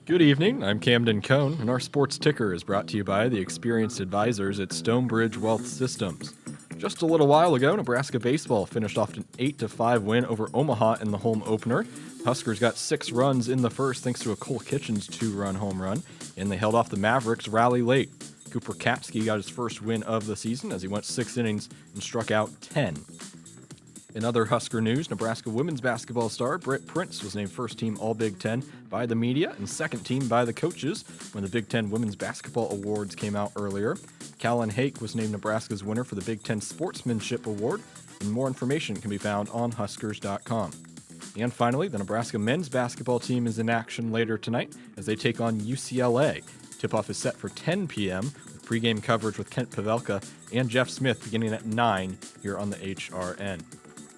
Good evening, I'm Camden Cohn, and our sports ticker is brought to you by the experienced advisors at Stonebridge Wealth Systems. Just a little while ago, Nebraska baseball finished off an 8-5 win over Omaha in the home opener. Huskers got 6 runs in the first thanks to a Cole Kitchens 2-run home run, and they held off the Mavericks' rally late. Cooper Kapsky got his first win of the season as he went 6 innings and struck out 10. In other Husker news, Nebraska women's basketball star Britt Prince was named first team All-Big Ten by the media and second team by the coaches when the Big Ten Women's Basketball Awards came out earlier. Callin Hake was named Nebraska's winner for the Big Ten Sportsmanship Award, and more information can be found on Huskers.com. And finally, the Nebraska men's basketball team is in action later tonight as they take on UCLA. Tip-off is set for 10 p.m. with pregame coverage with Kent Pavelka and Jeff Smith beginning at 9 here on the HRN.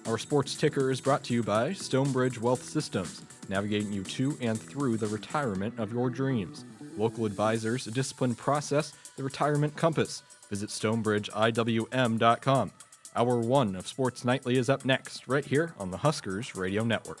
Our sports ticker is brought to you by Stonebridge Wealth Systems, navigating you to and through the retirement of your dreams. Local advisors, a disciplined process, the retirement compass. Visit stonebridgeiwm.com. Hour 1 of Sports Nightly is up next, right here on the Huskers Radio Network.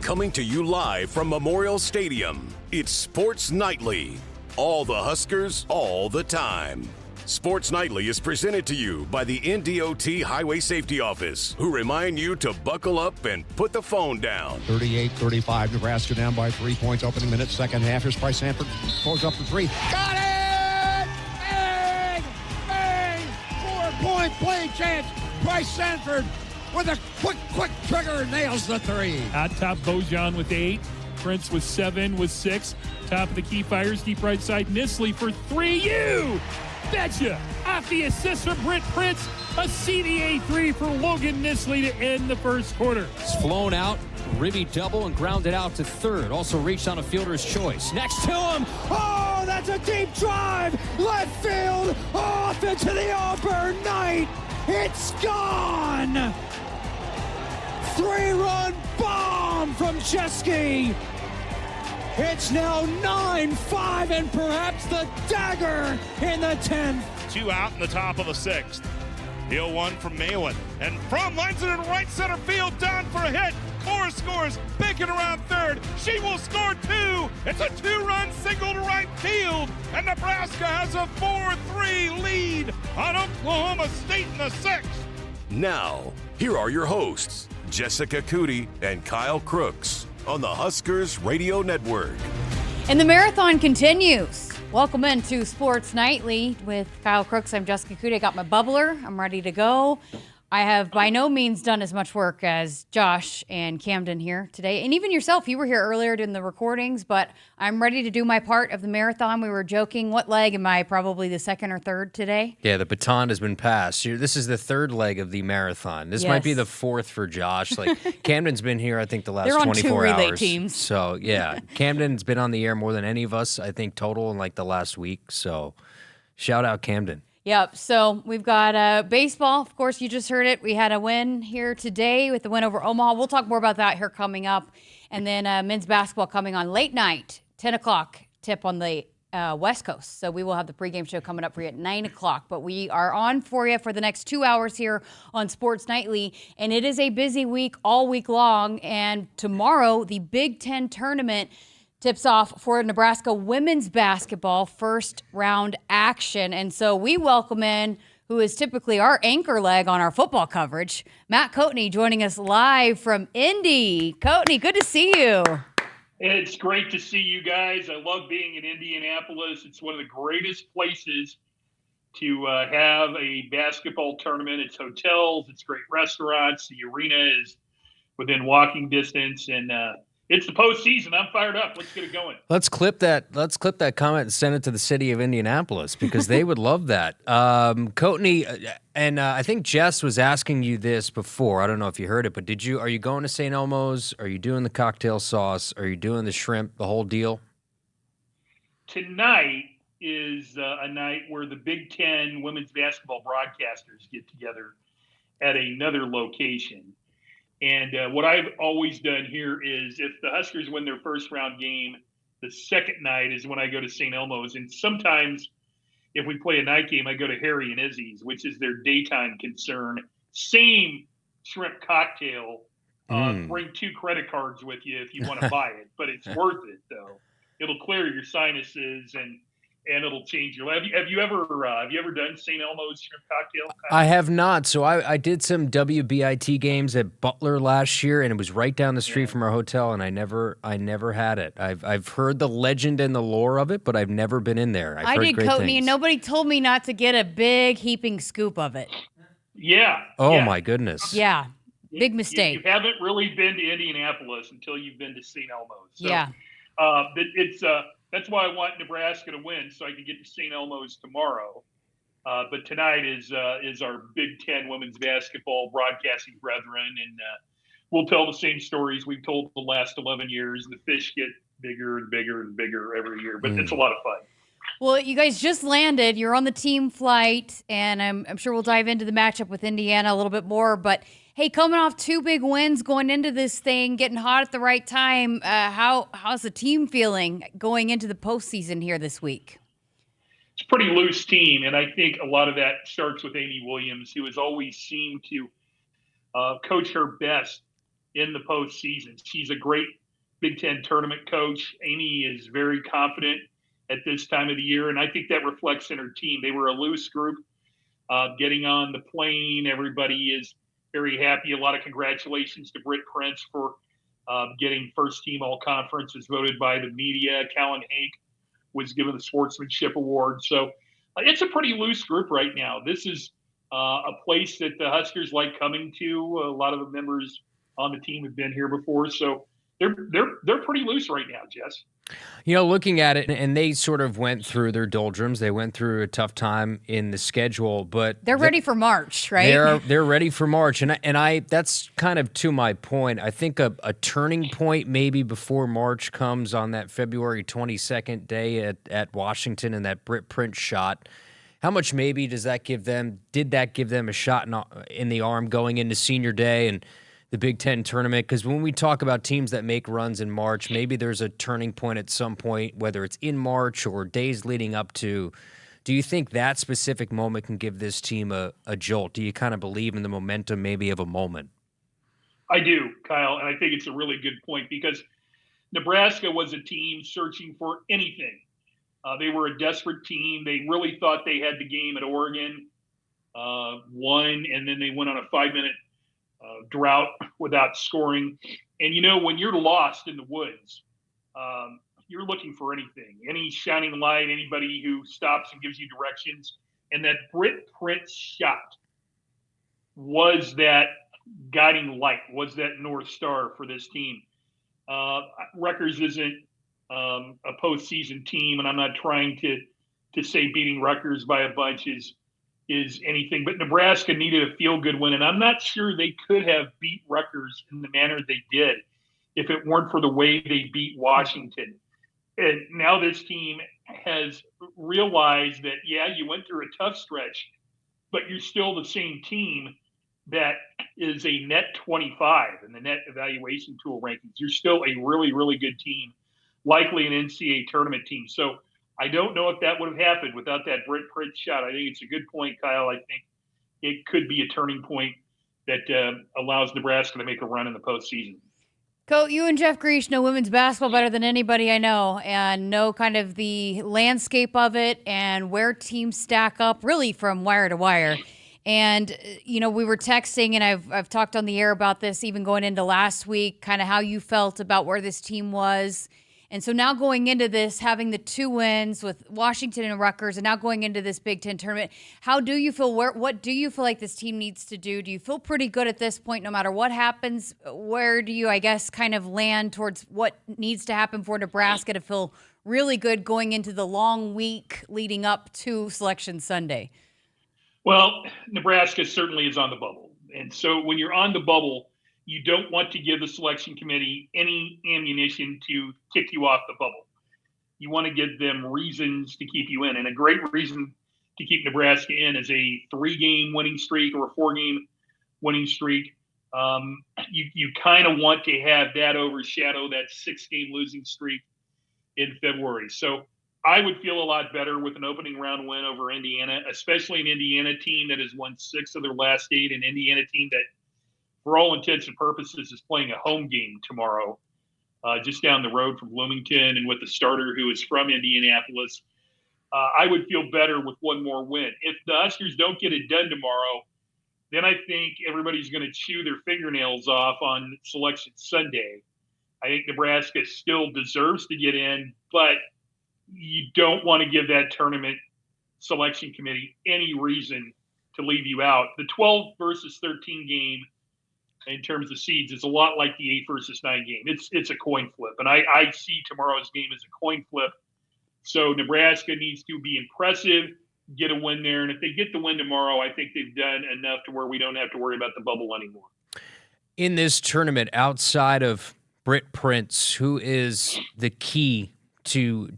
Coming to you live from Memorial Stadium, it's Sports Nightly. All the Huskers, all the time. Sports Nightly is presented to you by the NDOT Highway Safety Office, who remind you to buckle up and put the phone down. 38-35, Nebraska down by 3 points, opening minute, second half. Here's Bryce Sanford, pulls up the three. Got it! Bang! 4-point play chance. Bryce Sanford with a quick trigger nails the three. At top, Bojan with 8. Prince with 7, with 6. Top of the key fires, deep right side, Nisley for 3. You betcha! Off the assist from Britt Prince, a CDA 3 for Logan Nisley to end the first quarter. It's flown out, Ribby double and grounded out to third. Also reached on a fielder's choice. Next to him, oh, that's a deep drive! Left field, off into the Auburn night! It's gone! 3-run bomb from Chesky! It's now 9-5 and perhaps the dagger in the 10th. 2 out in the top of the 6th. He'll 1 from Malin. And from lines it in right center field, down for a hit. Moore scores, Bacon around third. She will score 2. It's a 2-run single to right field. And Nebraska has a 4-3 lead on Oklahoma State in the 6th. Now, here are your hosts, Jessica Coody and Kyle Crooks, on the Huskers Radio Network. And the marathon continues. Welcome into Sports Nightly with Kyle Crooks. I'm Jessica Coody. I got my bubbler. I'm ready to go. I have by no means done as much work as Josh and Camden here today. And even yourself, you were here earlier doing the recordings, but I'm ready to do my part of the marathon. We were joking, what leg am I? Probably the second or third today? Yeah, the baton has been passed. This is the third leg of the marathon. This might be the fourth for Josh. Like Camden's been here, I think, the last 24 hours. They're on 2 relay teams. So, yeah, Camden's been on the air more than any of us, I think, total in like the last week. So, shout out Camden. Yep, so we've got baseball. Of course, you just heard it. We had a win here today with the win over Omaha. We'll talk more about that here coming up. And then men's basketball coming on late night, 10 o'clock tip on the West Coast. So we will have the pregame show coming up for you at 9 o'clock. But we are on for you for the next 2 hours here on Sports Nightly. And it is a busy week all week long. And tomorrow, the Big Ten tournament tips off for Nebraska women's basketball first round action. And so we welcome in, who is typically our anchor leg on our football coverage, Matt Coatney, joining us live from Indy. Coatney, good to see you. It's great to see you guys. I love being in Indianapolis. It's one of the greatest places to have a basketball tournament. It's hotels, it's great restaurants. The arena is within walking distance, and it's the postseason. I'm fired up. Let's get it going. Let's clip that comment and send it to the city of Indianapolis because they would love that. Coatney, and I think Jess was asking you this before. I don't know if you heard it, but are you going to St. Elmo's? Are you doing the cocktail sauce? Are you doing the shrimp, the whole deal? Tonight is a night where the Big Ten women's basketball broadcasters get together at another location. And what I've always done here is if the Huskers win their first round game, the second night is when I go to St. Elmo's. And sometimes if we play a night game, I go to Harry and Izzy's, which is their daytime concern. Same shrimp cocktail Bring 2 credit cards with you if you want to buy it, but it's worth it though. It'll clear your sinuses and it'll change your life. Have you ever done St. Elmo's shrimp cocktail? I have not. So I did some WBIT games at Butler last year, and it was right down the street from our hotel, and I never had it. I've heard the legend and the lore of it, but I've never been in there. I did Coatney, and nobody told me not to get a big heaping scoop of it. Yeah. Oh my goodness. Yeah. Big mistake. You haven't really been to Indianapolis until you've been to St. Elmo's. So, yeah. That's why I want Nebraska to win, so I can get to St. Elmo's tomorrow. But tonight is our Big Ten women's basketball broadcasting brethren, and we'll tell the same stories we've told the last 11 years. The fish get bigger and bigger and bigger every year, but it's a lot of fun. Well, you guys just landed. You're on the team flight, and I'm sure we'll dive into the matchup with Indiana a little bit more. But, hey, coming off 2 big wins, going into this thing, getting hot at the right time, how's the team feeling going into the postseason here this week? It's a pretty loose team, and I think a lot of that starts with Amy Williams, who has always seemed to coach her best in the postseason. She's a great Big Ten tournament coach. Amy is very confident at this time of the year, and I think that reflects in her team. They were a loose group getting on the plane. Everybody is very happy. A lot of congratulations to Britt Prince for getting first team all conference as voted by the media. Callin Hake was given the sportsmanship award. So it's a pretty loose group right now. This is a place that the Huskers like coming to. A lot of the members on the team have been here before. So they're pretty loose right now, Jess. You know, looking at it, and they sort of went through their doldrums. They went through a tough time in the schedule, but they're ready for March, right? They're ready for March, and I that's kind of to my point. I think a turning point maybe before March comes on that February 22nd day at Washington and that Britt Prince shot. How much maybe does that give them? Did that give them a shot in the arm going into senior day and the Big Ten tournament? Because when we talk about teams that make runs in March, maybe there's a turning point at some point, whether it's in March or days leading up to. Do you think that specific moment can give this team a jolt? Do you kind of believe in the momentum maybe of a moment? I do, Kyle, and I think it's a really good point because Nebraska was a team searching for anything. They were a desperate team. They really thought they had the game at Oregon, won, and then they went on a 5-minute drought without scoring. And, you know, when you're lost in the woods, you're looking for anything, any shining light, anybody who stops and gives you directions. And that Britt Prince shot was that guiding light, was that North Star for this team. Rutgers isn't a postseason team, and I'm not trying to say beating Rutgers by a bunch is anything, but Nebraska needed a feel-good win, and I'm not sure they could have beat Rutgers in the manner they did if it weren't for the way they beat Washington. And now this team has realized that, yeah, you went through a tough stretch, but you're still the same team that is a net 25 in the net evaluation tool rankings. You're still a really, really good team, likely an NCAA tournament team. So I don't know if that would have happened without that Britt Prince shot. I think it's a good point, Kyle. I think it could be a turning point that allows Nebraska to make a run in the postseason. Coat, you and Jeff Greash know women's basketball better than anybody I know and know kind of the landscape of it and where teams stack up really from wire to wire. And, you know, we were texting, and I've talked on the air about this even going into last week, kind of how you felt about where this team was. And so now going into this, having the 2 wins with Washington and Rutgers, and now going into this Big Ten tournament, how do you feel? What do you feel like this team needs to do? Do you feel pretty good at this point, no matter what happens? Where do you, I guess, kind of land towards what needs to happen for Nebraska to feel really good going into the long week leading up to Selection Sunday? Well, Nebraska certainly is on the bubble. And so when you're on the bubble, you don't want to give the selection committee any ammunition to kick you off the bubble. You want to give them reasons to keep you in. And a great reason to keep Nebraska in is a 3-game winning streak or a 4-game winning streak. You kind of want to have that overshadow that 6-game losing streak in February. So I would feel a lot better with an opening round win over Indiana, especially an Indiana team that has won 6 of their last 8, an Indiana team that for all intents and purposes, is playing a home game tomorrow, just down the road from Bloomington, and with a starter who is from Indianapolis. I would feel better with one more win. If the Huskers don't get it done tomorrow, then I think everybody's going to chew their fingernails off on Selection Sunday. I think Nebraska still deserves to get in, but you don't want to give that tournament selection committee any reason to leave you out. The 12 versus 13 game in terms of seeds is a lot like the 8 versus 9 game. It's a coin flip, and I see tomorrow's game as a coin flip. So Nebraska needs to be impressive, get a win there, and if they get the win tomorrow, I think they've done enough to where we don't have to worry about the bubble anymore. In this tournament, outside of Britt Prince, who is the key to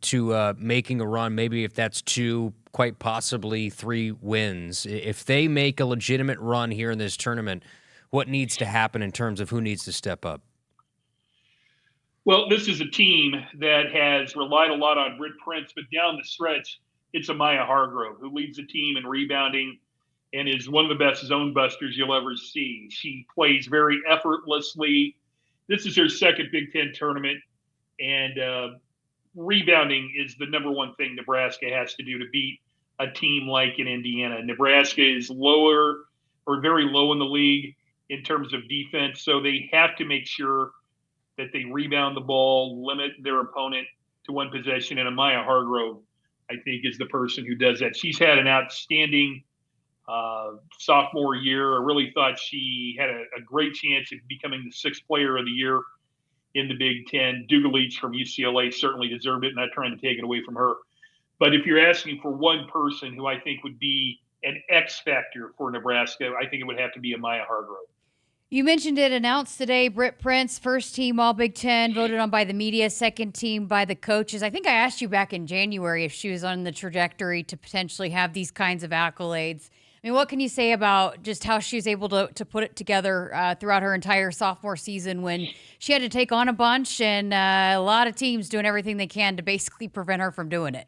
making a run, maybe if that's 2, quite possibly 3 wins. If they make a legitimate run here in this tournament, what needs to happen in terms of who needs to step up? Well, this is a team that has relied a lot on Britt Prince, but down the stretch, it's Amaya Hargrove who leads the team in rebounding and is one of the best zone busters you'll ever see. She plays very effortlessly. This is her second Big Ten tournament, and rebounding is the number one thing Nebraska has to do to beat a team like in Indiana. Nebraska is lower or very low in the league in terms of defense, so they have to make sure that they rebound the ball, limit their opponent to one possession, and Amaya Hargrove, I think, is the person who does that. She's had an outstanding sophomore year. I really thought she had a great chance of becoming the 6th player of the year in the Big Ten. Dugalich from UCLA certainly deserved it, not trying to take it away from her. But if you're asking for one person who I think would be an X factor for Nebraska, I think it would have to be Amaya Hargrove. You mentioned it announced today, Britt Prince, first team All Big Ten, voted on by the media, second team by the coaches. I think I asked you back in January if she was on the trajectory to potentially have these kinds of accolades. I mean, what can you say about just how she was able to put it together throughout her entire sophomore season when she had to take on a bunch and a lot of teams doing everything they can to basically prevent her from doing it?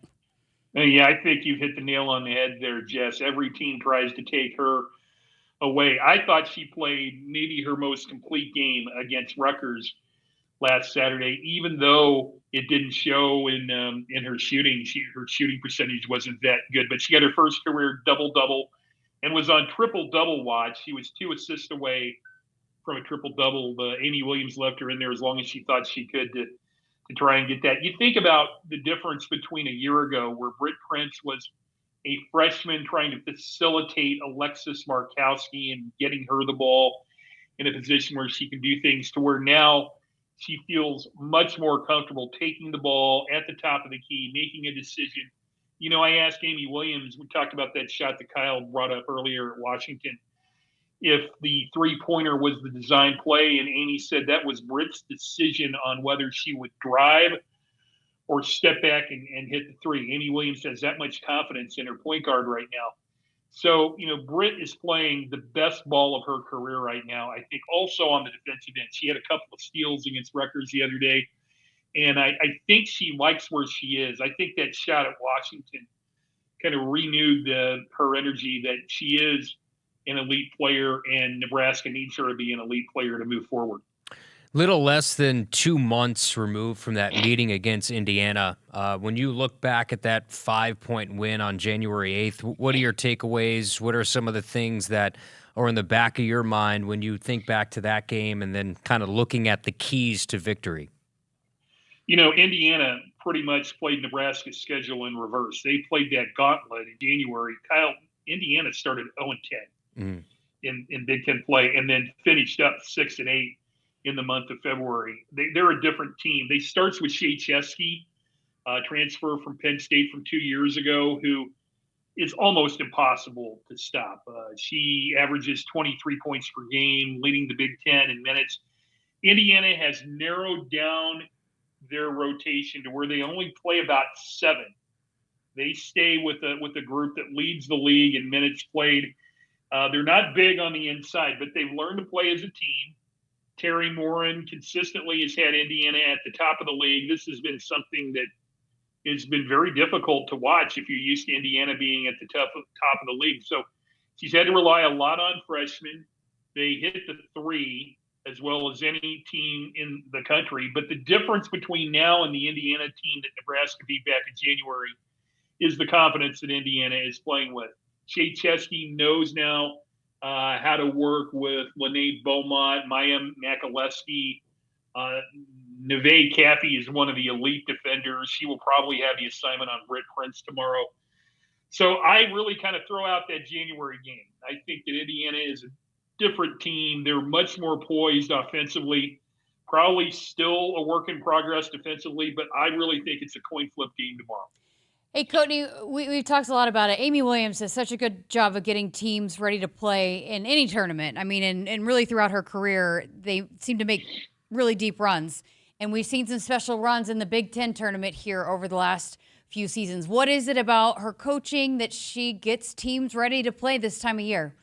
Yeah, I think you've hit the nail on the head there, Jess. Every team tries to take her away. I thought she played maybe her most complete game against Rutgers last Saturday, even though it didn't show in her shooting. Her shooting percentage wasn't that good, but she got her first career double-double and was on triple-double watch. She was 2 assists away from a triple-double. Amy Williams left her in there as long as she thought she could to try and get that. You think about the difference between a year ago where Britt Prince was a freshman trying to facilitate Alexis Markowski and getting her the ball in a position where she can do things, to where now she feels much more comfortable taking the ball at the top of the key, making a decision. You know, I asked Amy Williams, we talked about that shot that Kyle brought up earlier at Washington, if the three-pointer was the design play, and Amy said that was Britt's decision on whether she would drive or step back and hit the three. Amy Williams has that much confidence in her point guard right now. So, you know, Britt is playing the best ball of her career right now. I think also on the defensive end, she had a couple of steals against Rutgers the other day. And I think she likes where she is. I think that shot at Washington kind of renewed her energy that she is an elite player, and Nebraska needs her to be an elite player to move forward. Little less than 2 months removed from that meeting against Indiana. When you look back at that 5-point win on January 8th, what are your takeaways? What are some of the things that are in the back of your mind when you think back to that game and then kind of looking at the keys to victory? You know, Indiana pretty much played Nebraska's schedule in reverse. They played that gauntlet in January. Indiana started 0-10 in Big Ten play and then finished up 6-8 in the month of February. They're a different team. They starts with Shea Chesky, transfer from Penn State from 2 years ago, who is almost impossible to stop. She averages 23 points per game, leading the Big Ten in minutes. Indiana has narrowed down their rotation to where they only play about 7. They stay with a group that leads the league in minutes played. They're not big on the inside, but they've learned to play as a team. Terry Morin consistently has had Indiana at the top of the league. This has been something that has been very difficult to watch if you're used to Indiana being at the top of the league. So she's had to rely a lot on freshmen. They hit the 3 as well as any team in the country. But the difference between now and the Indiana team that Nebraska beat back in January is the confidence that Indiana is playing with. Shea Chesky knows now how to work with Lene Beaumont, Maya Makalewski. Neve Caffey is one of the elite defenders. She will probably have the assignment on Britt Prince tomorrow. So I really kind of throw out that January game. I think that Indiana is a different team. They're much more poised offensively, probably still a work in progress defensively, but I really think it's a coin flip game tomorrow. Hey, Coatney, we've talked a lot about it. Amy Williams does such a good job of getting teams ready to play in any tournament. I mean, and really throughout her career, they seem to make really deep runs. And we've seen some special runs in the Big Ten tournament here over the last few seasons. What is it about her coaching that she gets teams ready to play this time of year?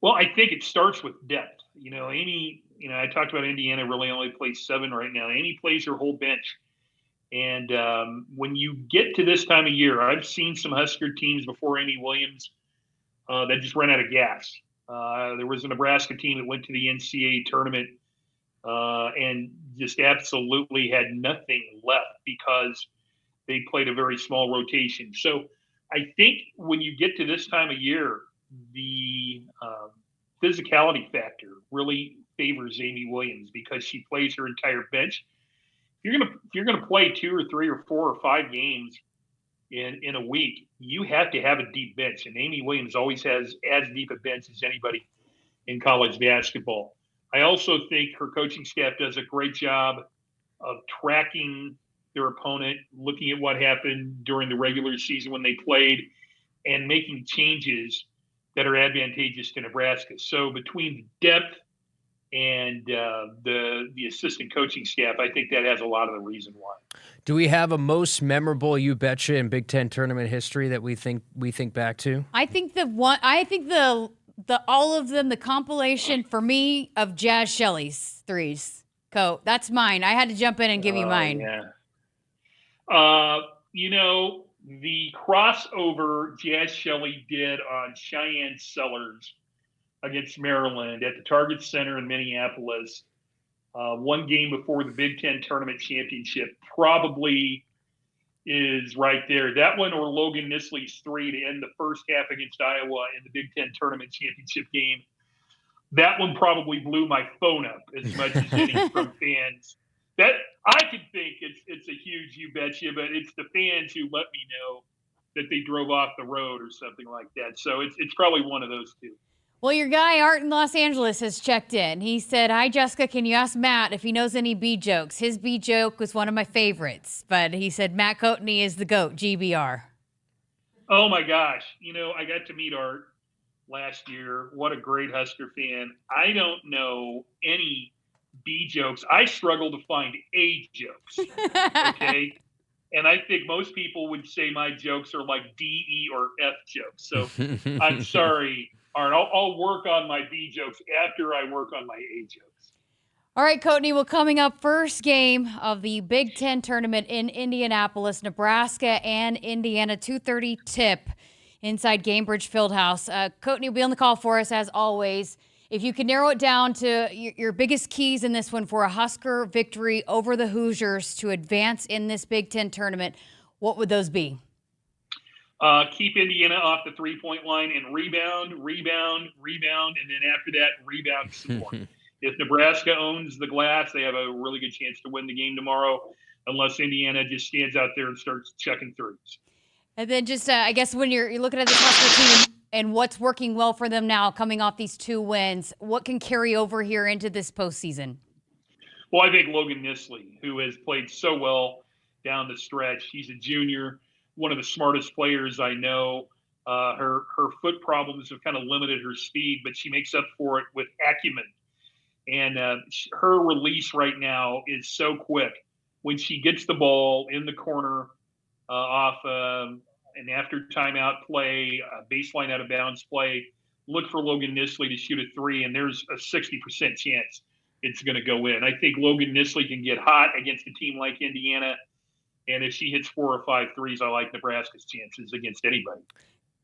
Well, I think it starts with depth. Amy, I talked about Indiana really only plays 7 right now. Amy plays her whole bench. And when you get to this time of year, I've seen some Husker teams before Amy Williams that just ran out of gas. There was a Nebraska team that went to the NCAA tournament and just absolutely had nothing left because they played a very small rotation. So I think when you get to this time of year, the physicality factor really favors Amy Williams because she plays her entire bench. If you're gonna play 2 or 3 or 4 or 5 games in a week, you have to have a deep bench, and Amy Williams always has as deep a bench as anybody in college basketball. I also think her coaching staff does a great job of tracking their opponent, looking at what happened during the regular season when they played, and making changes that are advantageous to Nebraska. So between the depth and the assistant coaching staff, I think that has a lot of the reason why. Do we have a most memorable You Betcha in Big Ten tournament history that we think back to? I think the all of them, the compilation for me of Jazz Shelley's threes. That's mine. I had to jump in and give you mine. Yeah. The crossover Jazz Shelley did on Cheyenne Sellers against Maryland at the Target Center in Minneapolis, one game before the Big Ten Tournament Championship, probably is right there. That one or Logan Nisley's 3 to end the first half against Iowa in the Big Ten Tournament Championship game. That one probably blew my phone up as much as any from fans. That I could think it's a huge You Betcha, but it's the fans who let me know that they drove off the road or something like that. So it's probably one of those two. Well, your guy, Art in Los Angeles, has checked in. He said, "Hi, Jessica. Can you ask Matt if he knows any B jokes? His B joke was one of my favorites." But he said Matt Coatney is the GOAT, GBR. Oh, my gosh. I got to meet Art last year. What a great Husker fan. I don't know any B jokes. I struggle to find A jokes. Okay. And I think most people would say my jokes are like D, E, or F jokes. So I'm sorry, Art. I'll work on my B jokes after I work on my A jokes. All right, Coatney, well, coming up, first game of the Big Ten tournament in Indianapolis, Nebraska and Indiana, 2:30 tip inside Gainbridge Fieldhouse. Coatney will be on the call for us, as always. If you could narrow it down to your biggest keys in this one for a Husker victory over the Hoosiers to advance in this Big Ten tournament, what would those be? Keep Indiana off the three-point line and rebound, and then after that, rebound some more. If Nebraska owns the glass, they have a really good chance to win the game tomorrow, unless Indiana just stands out there and starts checking threes. And then just, I guess, when you're looking at this Husker team and what's working well for them now coming off these 2 wins, what can carry over here into this postseason? Well, I think Logan Nisley, who has played so well down the stretch, he's a junior, one of the smartest players I know. Her foot problems have kind of limited her speed, but she makes up for it with acumen. And her release right now is so quick. When she gets the ball in the corner off an after timeout play, baseline out of bounds play, look for Logan Nisley to shoot a 3, and there's a 60% chance it's going to go in. I think Logan Nisley can get hot against a team like Indiana, and if she hits 4 or 5 threes, I like Nebraska's chances against anybody.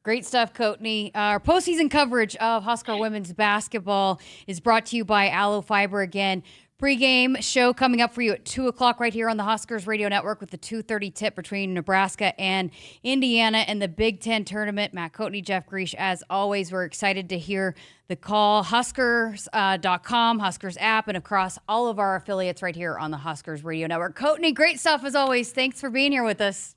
Great stuff, Coatney. Our postseason coverage of Husker women's basketball is brought to you by Aloe Fiber again. Pre-game show coming up for you at 2 o'clock right here on the Huskers Radio Network with the 2:30 tip between Nebraska and Indiana and the Big Ten tournament. Matt Coatney, Jeff Greesh, as always, we're excited to hear the call. Huskers.com, Huskers app, and across all of our affiliates right here on the Huskers Radio Network. Coatney, great stuff as always. Thanks for being here with us.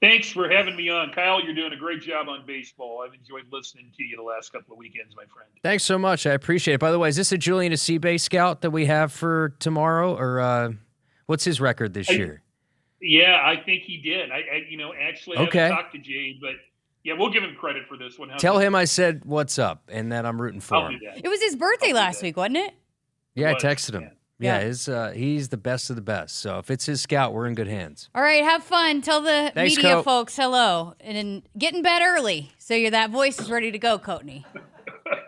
Thanks for having me on. Kyle, you're doing a great job on baseball. I've enjoyed listening to you the last couple of weekends, my friend. Thanks so much. I appreciate it. By the way, is this a Julian Acebe scout that we have for tomorrow, or what's his record this year? Yeah, I think he did. I haven't talked to Jade, but yeah, we'll give him credit for this one. Tell him I said what's up and that I'm rooting for him. It was his birthday last week, wasn't it? Yeah, I texted him. Yeah, he's the best of the best. So if it's his scout, we're in good hands. All right, have fun. Tell the Thanks, media Coat. folks hello. And get in bed early so that voice is ready to go, Coatney.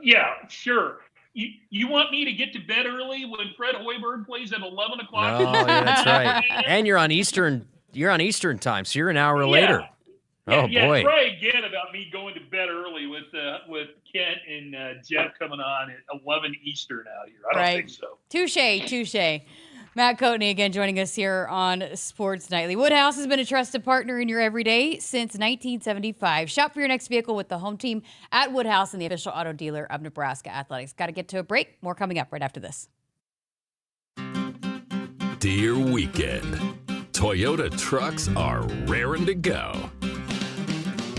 Yeah, sure. You want me to get to bed early when Fred Hoiberg plays at 11 o'clock? Oh, yeah, that's right. And you're on Eastern time, so you're an hour later. Oh, boy. Try again about me going to bed early with Kent and Jeff coming on at 11 Eastern out here. I don't think so. Touche. Matt Coatney again joining us here on Sports Nightly. Woodhouse has been a trusted partner in your everyday since 1975. Shop for your next vehicle with the home team at Woodhouse and the official auto dealer of Nebraska Athletics. Got to get to a break. More coming up right after this. Dear weekend, Toyota trucks are raring to go.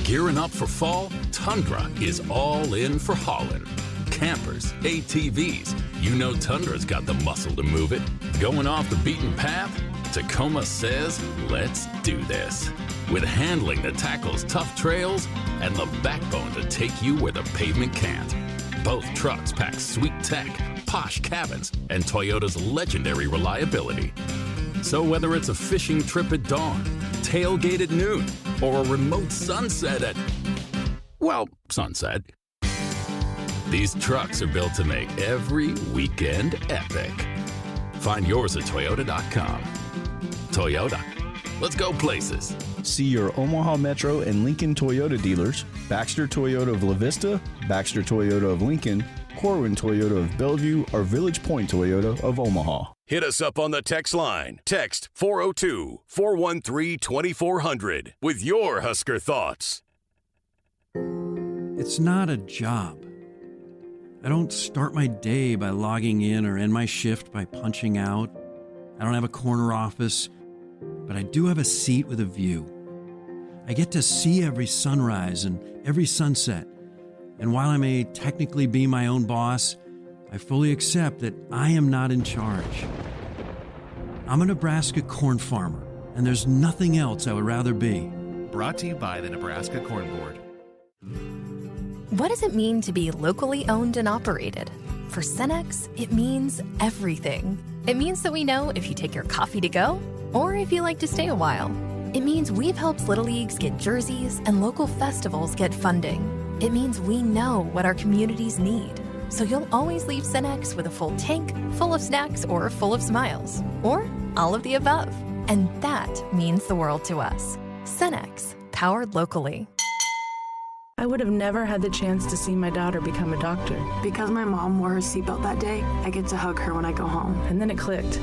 Gearing up for fall, Tundra is all in for hauling. Campers, ATVs, you know Tundra's got the muscle to move it. Going off the beaten path? Tacoma says, let's do this. With handling that tackles tough trails and the backbone to take you where the pavement can't. Both trucks pack sweet tech, posh cabins, and Toyota's legendary reliability. So whether it's a fishing trip at dawn, tailgate at noon, or a remote sunset at, sunset. These trucks are built to make every weekend epic. Find yours at Toyota.com. Toyota, let's go places. See your Omaha Metro and Lincoln Toyota dealers, Baxter Toyota of La Vista, Baxter Toyota of Lincoln, Corwin Toyota of Bellevue, or Village Point Toyota of Omaha. Hit us up on the text line. Text 402-413-2400 with your Husker thoughts. It's not a job. I don't start my day by logging in or end my shift by punching out. I don't have a corner office, but I do have a seat with a view. I get to see every sunrise and every sunset. And while I may technically be my own boss, I fully accept that I am not in charge. I'm a Nebraska corn farmer, and there's nothing else I would rather be. Brought to you by the Nebraska Corn Board. What does it mean to be locally owned and operated? For Cenex, it means everything. It means that we know if you take your coffee to go or if you like to stay a while. It means we've helped Little Leagues get jerseys and local festivals get funding. It means we know what our communities need. So you'll always leave Cenex with a full tank, full of snacks, or full of smiles. Or all of the above. And that means the world to us. Cenex, powered locally. I would have never had the chance to see my daughter become a doctor. Because my mom wore her seatbelt that day, I get to hug her when I go home. And then it clicked.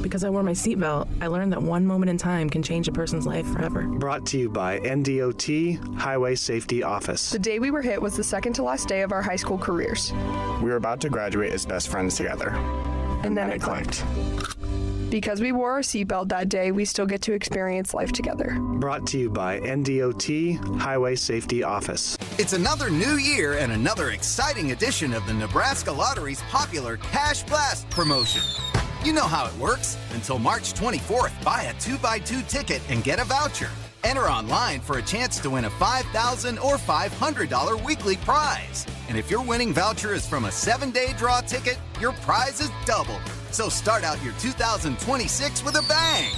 Because I wore my seatbelt, I learned that one moment in time can change a person's life forever. Brought to you by NDOT Highway Safety Office. The day we were hit was the second to last day of our high school careers. We were about to graduate as best friends together. And then it clicked. Because we wore our seatbelt that day, we still get to experience life together. Brought to you by NDOT Highway Safety Office. It's another new year and another exciting edition of the Nebraska Lottery's popular Cash Blast promotion. You know how it works. Until March 24th, buy a 2x2 ticket and get a voucher. Enter online for a chance to win a $5,000 or $500 weekly prize. And if your winning voucher is from a 7-day draw ticket, your prize is doubled. So start out your 2026 with a bang.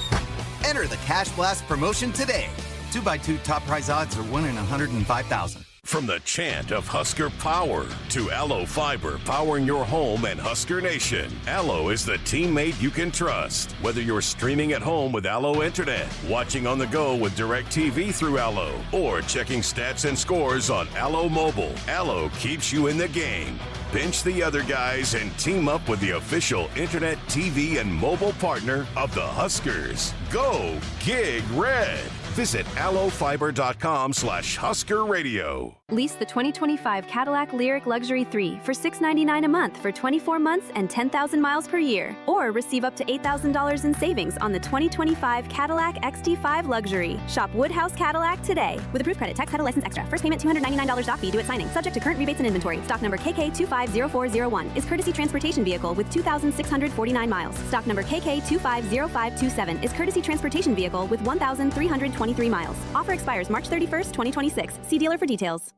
Enter the Cash Blast promotion today. 2x2 top prize odds are 1 in 105,000. From the chant of Husker power to Allo Fiber powering your home and Husker Nation, Allo is the teammate you can trust. Whether you're streaming at home with Allo Internet, watching on the go with DirecTV through Allo, or checking stats and scores on Allo Mobile, Allo keeps you in the game. Bench the other guys and team up with the official internet, TV, and mobile partner of the Huskers. Go Gig Red. Visit allofiber.com/Husker Radio. Lease the 2025 Cadillac Lyriq Luxury 3 for $699 a month for 24 months and 10,000 miles per year. Or receive up to $8,000 in savings on the 2025 Cadillac XT5 Luxury. Shop Woodhouse Cadillac today. With approved credit, tax, title, license extra. First payment $299 doc fee due at signing. Subject to current rebates and inventory. Stock number KK250401 is courtesy transportation vehicle with 2,649 miles. Stock number KK250527 is courtesy transportation vehicle with 1,323 miles. Offer expires March 31st, 2026. See dealer for details.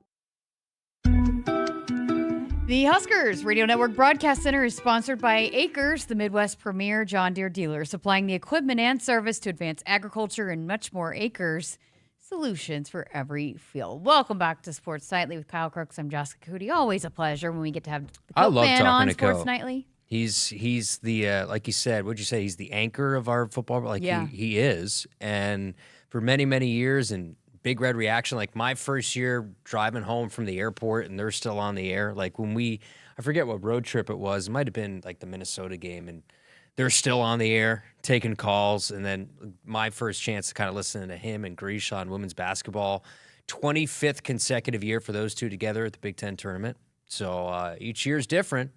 The Huskers Radio Network Broadcast Center is sponsored by Akrs, the Midwest premier John Deere dealer, supplying the equipment and service to advance agriculture and much more. Akrs, solutions for every field. Welcome back to Sports Nightly with Kyle Crooks. I'm Jessica Coody. Always a pleasure when we get to have the I love man talking on to Sports Co. Nightly. He's the like you said. What'd you say? He's the anchor of our football. Like Yeah. he is, and for many years and. Big Red reaction. Like my first year driving home from the airport and they're still on the air. Like when I forget what road trip it was. It might have been like the Minnesota game and they're still on the air taking calls. And then my first chance to kind of listen to him and Grisha on women's basketball. 25th consecutive year for those two together at the Big Ten tournament. So each year is different.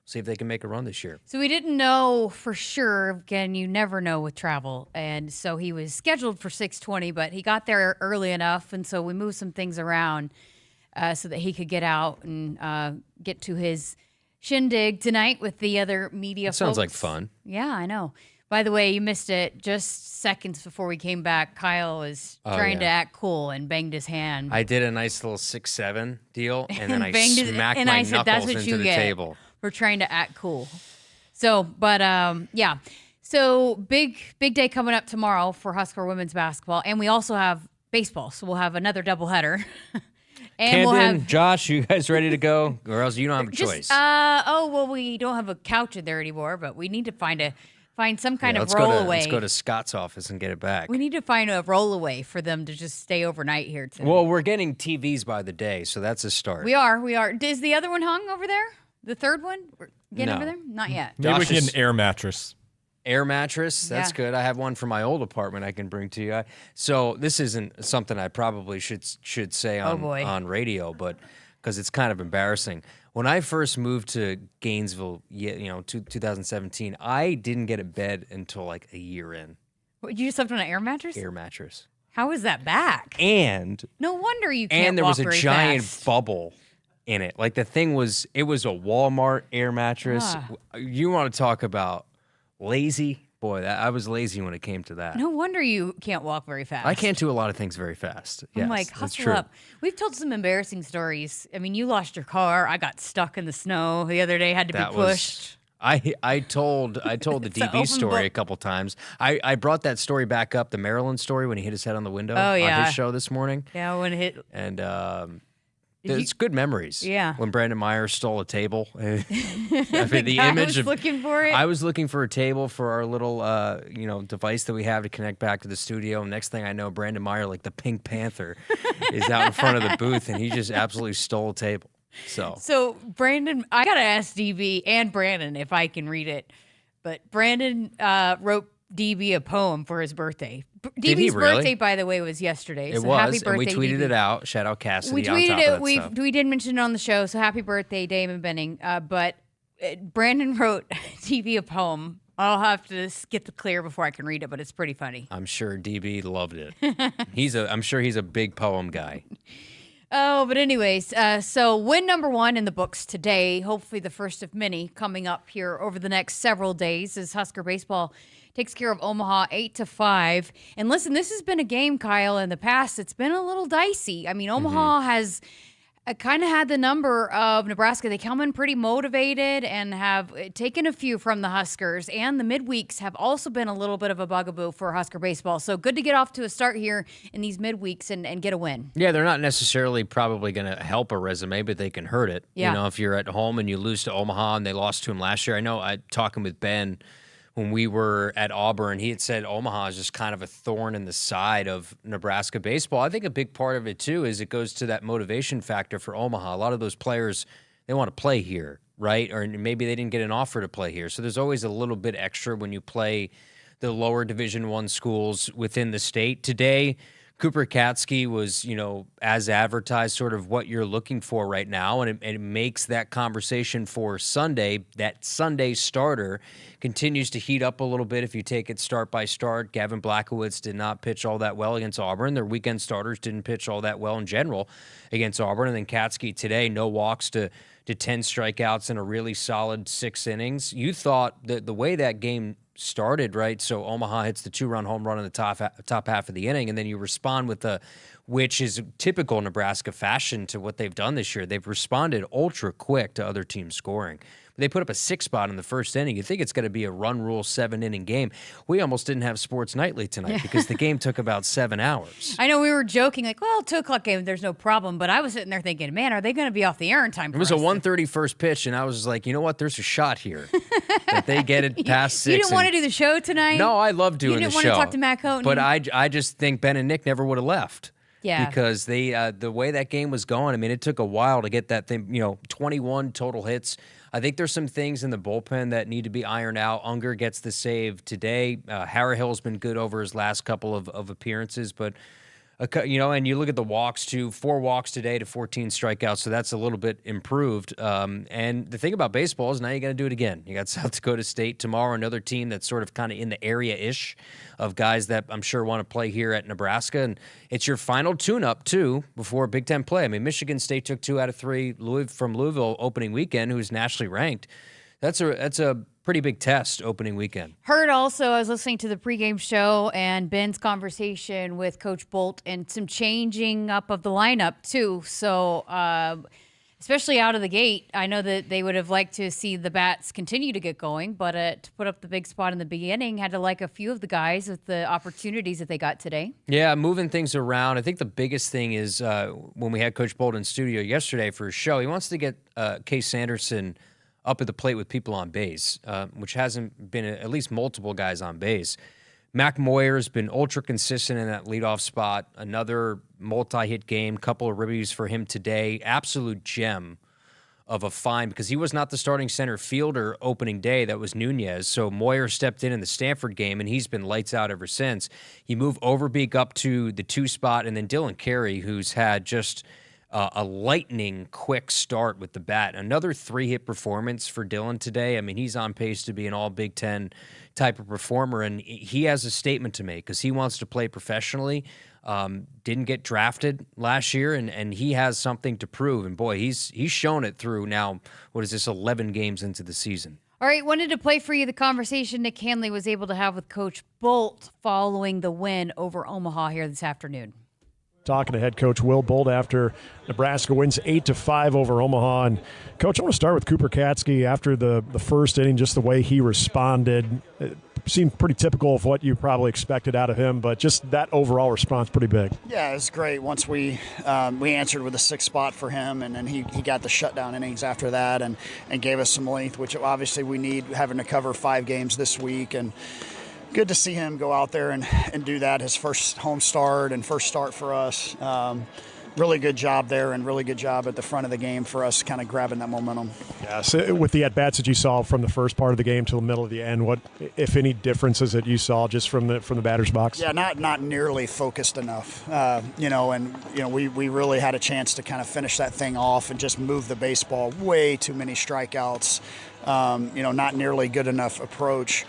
See if they can make a run this year. So we didn't know for sure. Again, you never know with travel. And so he was scheduled for 6:20, but he got there early enough. And so we moved some things around so that he could get out and get to his shindig tonight with the other media folks. Sounds like fun. Yeah, I know. By the way, you missed it just seconds before we came back. Kyle was trying to act cool and banged his hand. I did a nice little 6-7 deal, and then I banged smacked and my I said, "That's knuckles what into you the get table. for trying to act cool." So, but yeah. So big day coming up tomorrow for Husker women's basketball, and we also have baseball. So we'll have another doubleheader. And Camden, we'll have Josh, you guys ready to go? Or else you don't have a choice. We don't have a couch in there anymore, but we need to find some kind of let's rollaway. Let's go to Scott's office and get it back. We need to find a rollaway for them to just stay overnight here tonight. Well, we're getting TVs by the day, so that's a start. We are. Is the other one hung over there? The third one? We're getting over there? Not yet. Maybe we can get an air mattress. Air mattress, that's Yeah. good. I have one from my old apartment I can bring to you. So this isn't something I probably should say on radio, but because it's kind of embarrassing. When I first moved to Gainesville, 2017, I didn't get a bed until like a year in. What, you slept on an air mattress? Air mattress. How is that back? And No wonder you can't and there was walk a very giant fast. bubble in it. Like it was a Walmart air mattress. Ah. You want to talk about lazy? Boy, I was lazy when it came to that. No wonder you can't walk very fast. I can't do a lot of things very fast. I'm Yes, like, that's hustle true. up. We've told some embarrassing stories. I mean, you lost your car. I got stuck in the snow the other day, had to be pushed. I told the DB open story book. a couple times. I brought that story back up, the Maryland story when he hit his head on the window Oh, yeah. on his show this morning. Yeah, when it hit. And it's good memories. Yeah. When Brandon Meyer stole a table. I mean, the guy image was of looking for it. I was looking for a table for our little device that we have to connect back to the studio. Next thing I know, Brandon Meyer, like the Pink Panther, is out in front of the booth, and he just absolutely stole a table. So Brandon, I gotta ask DB and Brandon if I can read it, but Brandon wrote DB a poem for his birthday. Did he DB's really? birthday, by the way, was yesterday. It so was, happy birthday, and we tweeted DB. it out. Shout out Cassidy We on tweeted top it. of that stuff. We did mention it on the show. So happy birthday, Damon Benning. But Brandon wrote DB a poem. I'll have to get the clear before I can read it, but it's pretty funny. I'm sure DB loved it. I'm sure he's a big poem guy. Oh, but anyways, so win number 1 in the books today. Hopefully the first of many coming up here over the next several days as Husker baseball takes care of Omaha 8-5. And listen, this has been a game, Kyle, in the past. It's been a little dicey. I mean, Omaha has I kind of had the number of Nebraska. They come in pretty motivated and have taken a few from the Huskers, and the midweeks have also been a little bit of a bugaboo for Husker baseball. So good to get off to a start here in these midweeks and get a win. Yeah, they're not necessarily probably going to help a resume, but they can hurt it. Yeah. You know, if you're at home and you lose to Omaha and they lost to him last year. I know talking with Ben when we were at Auburn, he had said Omaha is just kind of a thorn in the side of Nebraska baseball. I think a big part of it, too, is it goes to that motivation factor for Omaha. A lot of those players, they want to play here, right? Or maybe they didn't get an offer to play here. So there's always a little bit extra when you play the lower Division I schools within the state. Today, Cooper Katsky was, as advertised, sort of what you're looking for right now, and it makes that conversation for Sunday. That Sunday starter continues to heat up a little bit if you take it start by start. Gavin Blackowitz did not pitch all that well against Auburn. Their weekend starters didn't pitch all that well in general against Auburn. And then Katsky today, no walks to 10 strikeouts in a really solid 6 innings. You thought that the way that game started, right? So Omaha hits the 2-run home run in the top half of the inning, and then you respond with which is typical Nebraska fashion to what they've done this year. They've responded ultra quick to other teams scoring. They put up a 6 spot in the first inning. You think it's going to be a run rule 7-inning game. We almost didn't have Sports Nightly tonight because the game took about 7 hours. I know we were joking, like, well, 2 o'clock game, there's no problem. But I was sitting there thinking, man, are they going to be off the air in time? It was a 1:30 first pitch, and I was like, you know what? There's a shot here that they get it past 6. You didn't want to do the show tonight? No, I love doing the show. You didn't want to talk to Matt Coatney? But I just think Ben and Nick never would have left. Yeah. Because the way that game was going, I mean, it took a while to get that thing, 21 total hits. I think there's some things in the bullpen that need to be ironed out. Unger gets the save today. Harrahill's been good over his last couple of appearances, but and you look at the walks too, 4 walks today to 14 strikeouts, so that's a little bit improved. And the thing about baseball is now you got to do it again. You got South Dakota State tomorrow, another team that's sort of kind of in the area-ish of guys that I'm sure want to play here at Nebraska. And it's your final tune-up, too, before Big Ten play. I mean, Michigan State took 2 out of 3 from Louisville opening weekend, who's nationally ranked. That's a pretty big test opening weekend. Heard also, I was listening to the pregame show and Ben's conversation with Coach Bolt and some changing up of the lineup, too. So, especially out of the gate, I know that they would have liked to see the bats continue to get going, but to put up the big spot in the beginning, had to like a few of the guys with the opportunities that they got today. Yeah, moving things around. I think the biggest thing is when we had Coach Bolt in studio yesterday for his show, he wants to get Case Sanderson up at the plate with people on base, which hasn't been at least multiple guys on base. Mac Moyer has been ultra consistent in that leadoff spot. Another multi-hit game, couple of ribbies for him today. Absolute gem of a find because he was not the starting center fielder opening day. That was Nunez. So Moyer stepped in the Stanford game, and he's been lights out ever since. You move Overbeek up to the 2 spot, and then Dylan Carey, who's had just a lightning quick start with the bat. Another 3-hit performance for Dylan today. I mean, he's on pace to be an all Big Ten type of performer, and he has a statement to make because he wants to play professionally. Didn't get drafted last year, and he has something to prove. And boy, he's shown it through now, 11 games into the season. All right, wanted to play for you the conversation Nick Hanley was able to have with Coach Bolt following the win over Omaha here this afternoon. Talking to head coach Will Bolt after Nebraska wins 8-5 over Omaha. And Coach, I want to start with Cooper Katsky after the first inning, just the way he responded. It seemed pretty typical of what you probably expected out of him, but just that overall response pretty big. Yeah, it was great. Once we answered with a 6th spot for him, and then he got the shutdown innings after that and gave us some length, which obviously we need, having to cover 5 games this week. And good to see him go out there and do that, his first home start and first start for us. Really good job there and really good job at the front of the game for us kind of grabbing that momentum. Yeah, so with the at-bats that you saw from the first part of the game to the middle of the end, what, if any, differences that you saw just from the batter's box? Yeah, not nearly focused enough. We really had a chance to kind of finish that thing off and just move the baseball. Way too many strikeouts. Not nearly good enough approach.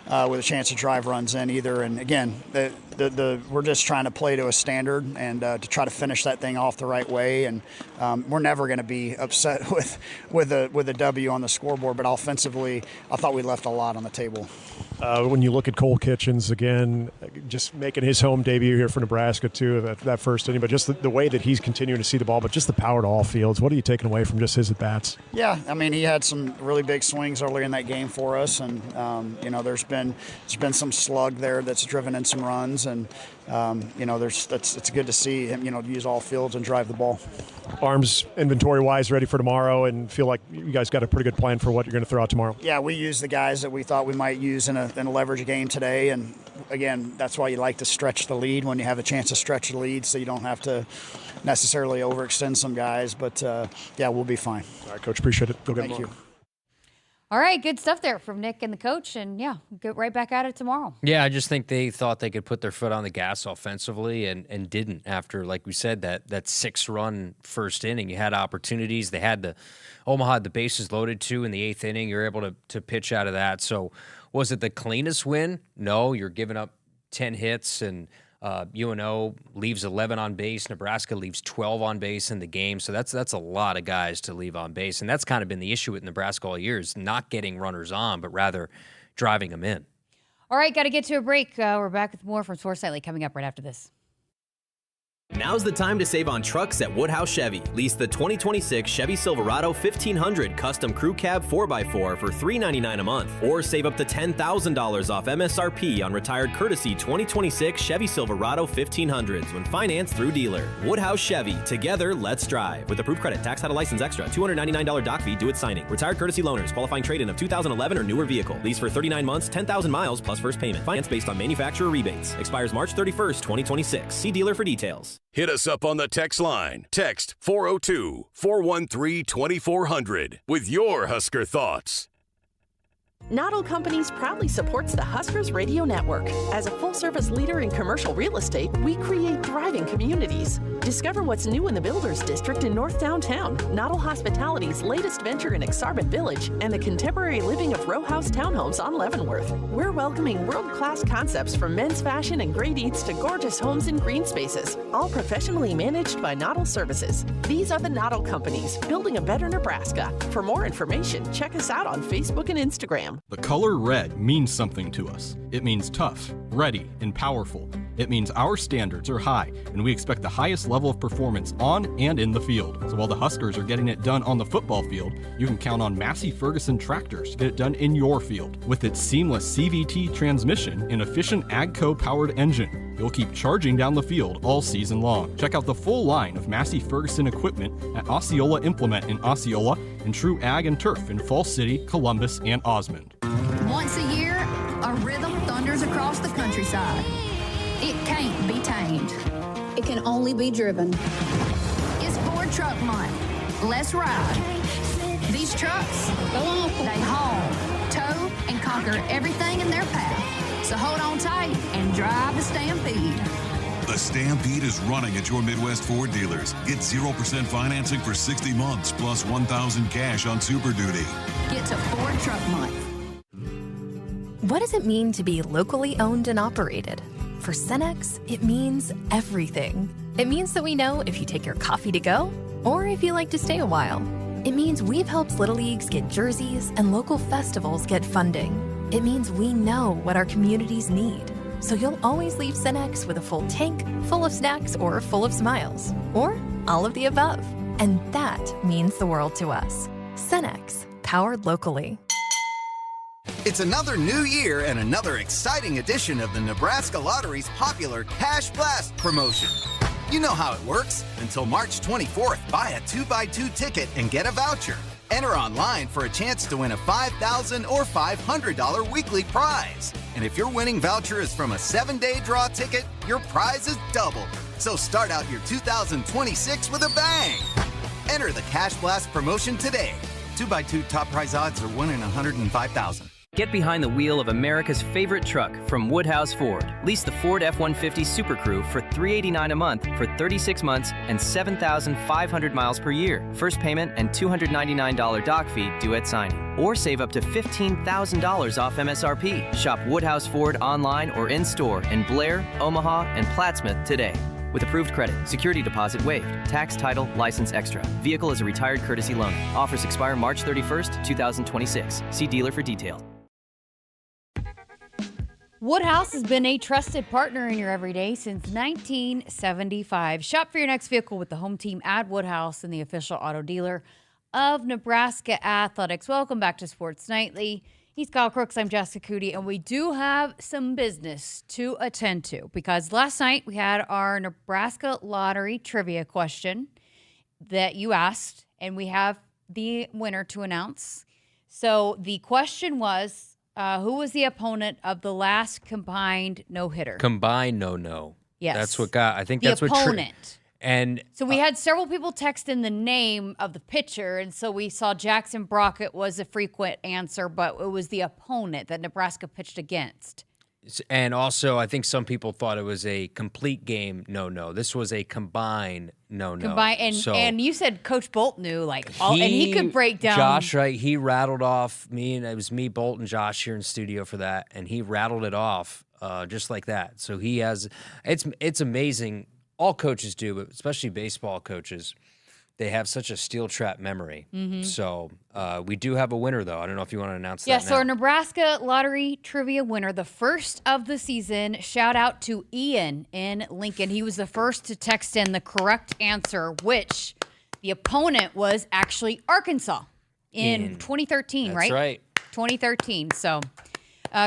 With a chance to drive runs in either. And again, we're just trying to play to a standard and to try to finish that thing off the right way. And we're never going to be upset with a W on the scoreboard. But offensively, I thought we left a lot on the table. When you look at Cole Kitchens, again, just making his home debut here for Nebraska, too, that first inning, but just the way that he's continuing to see the ball, but just the power to all fields. What are you taking away from just his at-bats? Yeah, I mean, he had some really big swings earlier in that game for us, and, there's been some slug there that's driven in some runs, and, it's good to see him, use all fields and drive the ball. Arms inventory-wise ready for tomorrow, and feel like you guys got a pretty good plan for what you're going to throw out tomorrow. Yeah, we used the guys that we thought we might use in a leverage game today, and again, that's why you like to stretch the lead when you have a chance to stretch the lead, so you don't have to necessarily overextend some guys. But we'll be fine. All right, Coach, appreciate it. Go get Thank you. All right, good stuff there from Nick and the coach, and get right back at it tomorrow. Yeah, I just think they thought they could put their foot on the gas offensively and didn't after, like we said, that 6-run first inning. You had opportunities. They had Omaha had the bases loaded too in the 8th inning. You're able to pitch out of that. So was it the cleanest win? No, you're giving up 10 hits and UNO leaves 11 on base. Nebraska leaves 12 on base in the game. So that's a lot of guys to leave on base. And that's kind of been the issue with Nebraska all year is not getting runners on, but rather driving them in. All right, got to get to a break. We're back with more from Sports Nightly coming up right after this. Now's the time to save on trucks at Woodhouse Chevy. Lease the 2026 Chevy Silverado 1500 Custom Crew Cab 4x4 for $399 a month. Or save up to $10,000 off MSRP on retired courtesy 2026 Chevy Silverado 1500s when financed through dealer. Woodhouse Chevy. Together, let's drive. With approved credit, tax, title, license extra, $299 doc fee due at signing. Retired courtesy loaners. Qualifying trade-in of 2011 or newer vehicle. Lease for 39 months, 10,000 miles plus first payment. Finance based on manufacturer rebates. Expires March 31st, 2026. See dealer for details. Hit us up on the text line. Text 402-413-2400 with your Husker thoughts. Noddle Companies proudly supports the Huskers Radio Network. As a full-service leader in commercial real estate, we create thriving communities. Discover what's new in the Builders District in North Downtown, Noddle Hospitality's latest venture in Exarban Village, and the contemporary living of row house townhomes on Leavenworth. We're welcoming world-class concepts from men's fashion and great eats to gorgeous homes and green spaces, all professionally managed by Noddle Services. These are the Noddle Companies, building a better Nebraska. For more information, check us out on Facebook and Instagram. The color red means something to us. It means tough, ready, and powerful. It means our standards are high, and we expect the highest level of performance on and in the field. So while the Huskers are getting it done on the football field, you can count on Massey Ferguson tractors to get it done in your field. With its seamless CVT transmission and efficient AGCO-powered engine, you'll keep charging down the field all season long. Check out the full line of Massey Ferguson equipment at Osceola Implement in Osceola and True Ag and Turf in Falls City, Columbus, and Osmond. Once a year, a rhythm thunders across the countryside. It can't be tamed. It can only be driven. It's Ford Truck Month. Let's ride. These trucks, they haul, tow, and conquer everything in their path. So hold on tight and drive the Stampede. The Stampede is running at your Midwest Ford dealers. Get 0% financing for 60 months plus $1,000 cash on Super Duty. Get to Ford Truck Month. What does it mean to be locally owned and operated? For Cenex, it means everything. It means that we know if you take your coffee to go or if you like to stay a while. It means we've helped Little Leagues get jerseys and local festivals get funding. It means we know what our communities need. So you'll always leave Cenex with a full tank, full of snacks, or full of smiles. Or all of the above. And that means the world to us. Cenex, powered locally. It's another new year and another exciting edition of the Nebraska Lottery's popular Cash Blast promotion. You know how it works. Until March 24th, buy a 2x2 ticket and get a voucher. Enter online for a chance to win a $5,000 or $500 weekly prize. And if your winning voucher is from a 7-day draw ticket, your prize is doubled. So start out your 2026 with a bang. Enter the Cash Blast promotion today. 2x2 top prize odds are 1 in 105,000. Get behind the wheel of America's favorite truck from Woodhouse Ford. Lease the Ford F-150 Super Crew for $389 a month for 36 months and 7,500 miles per year. First payment and $299 doc fee due at signing. Or save up to $15,000 off MSRP. Shop Woodhouse Ford online or in-store in Blair, Omaha, and Plattsmouth today. With approved credit, security deposit waived, tax, title, license extra. Vehicle is a retired courtesy loan. Offers expire March 31st, 2026. See dealer for details. Woodhouse has been a trusted partner in your everyday since 1975. Shop for your next vehicle with the home team at Woodhouse and the official auto dealer of Nebraska Athletics. Welcome back to Sports Nightly. He's Kyle Crooks. I'm Jessica Coody, and we do have some business to attend to because last night we had our Nebraska Lottery trivia question that you asked, and we have the winner to announce. So the question was, who was the opponent of the last combined no-hitter? Combined no. Yes. That's what got, I think the that's what. Opponent. And so we had several people text in the name of the pitcher, and so we saw Jackson Brockett was a frequent answer, but it was the opponent that Nebraska pitched against. And also, I think some people thought it was a complete game no. This was a combined no. Combined, and you said Coach Bolt knew, and he could break down. Josh, right? He rattled off it was me, Bolt, and Josh here in studio for that, and he rattled it off just like that. So he has, it's amazing. All coaches do, but especially baseball coaches. They have such a steel trap memory. Mm-hmm. So we do have a winner, though. I don't know if you want to announce that now. So our Nebraska Lottery Trivia winner, the first of the season, shout out to Ian in Lincoln. He was the first to text in the correct answer, which the opponent was actually Arkansas in 2013, right? That's right. 2013. So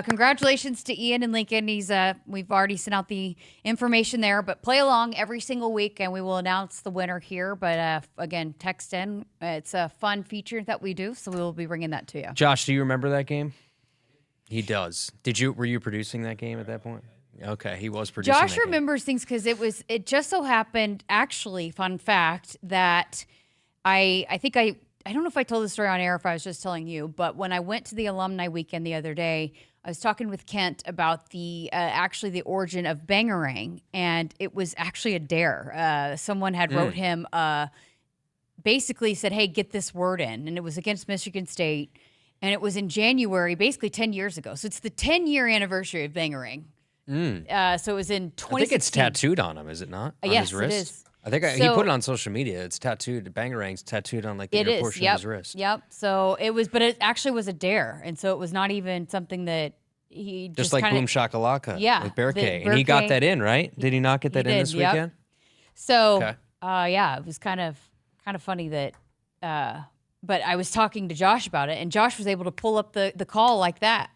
congratulations to Ian in Lincoln. We've already sent out the information there, but play along every single week, and we will announce the winner here. But again, text in. It's a fun feature that we do, so we will be bringing that to you. Josh, do you remember that game? He does. Were you producing that game at that point? Okay, he was producing. Josh remembers things because it just so happened. Actually, fun fact that I don't know if I told the story on air, if I was just telling you, but when I went to the alumni weekend the other day, I was talking with Kent about the origin of Bangarang, and it was actually a dare. Someone had wrote him, basically said, hey, get this word in, and it was against Michigan State, and it was in January, basically 10 years ago. So it's the 10-year anniversary of Bangarang. So it was in 2016. I think it's tattooed on him, is it not? On yes, his wrist? It is. I think he put it on social media. It's tattooed. Bangarang's tattooed on the inner portion of his wrist. Yep. So it was, but it actually was a dare, and so it was not even something that he just like kinda, Boom Shakalaka. Yeah, with Bear K. And he got that in, right? Did he not get that in this weekend? So it was kind of funny that. But I was talking to Josh about it, and Josh was able to pull up the call like that.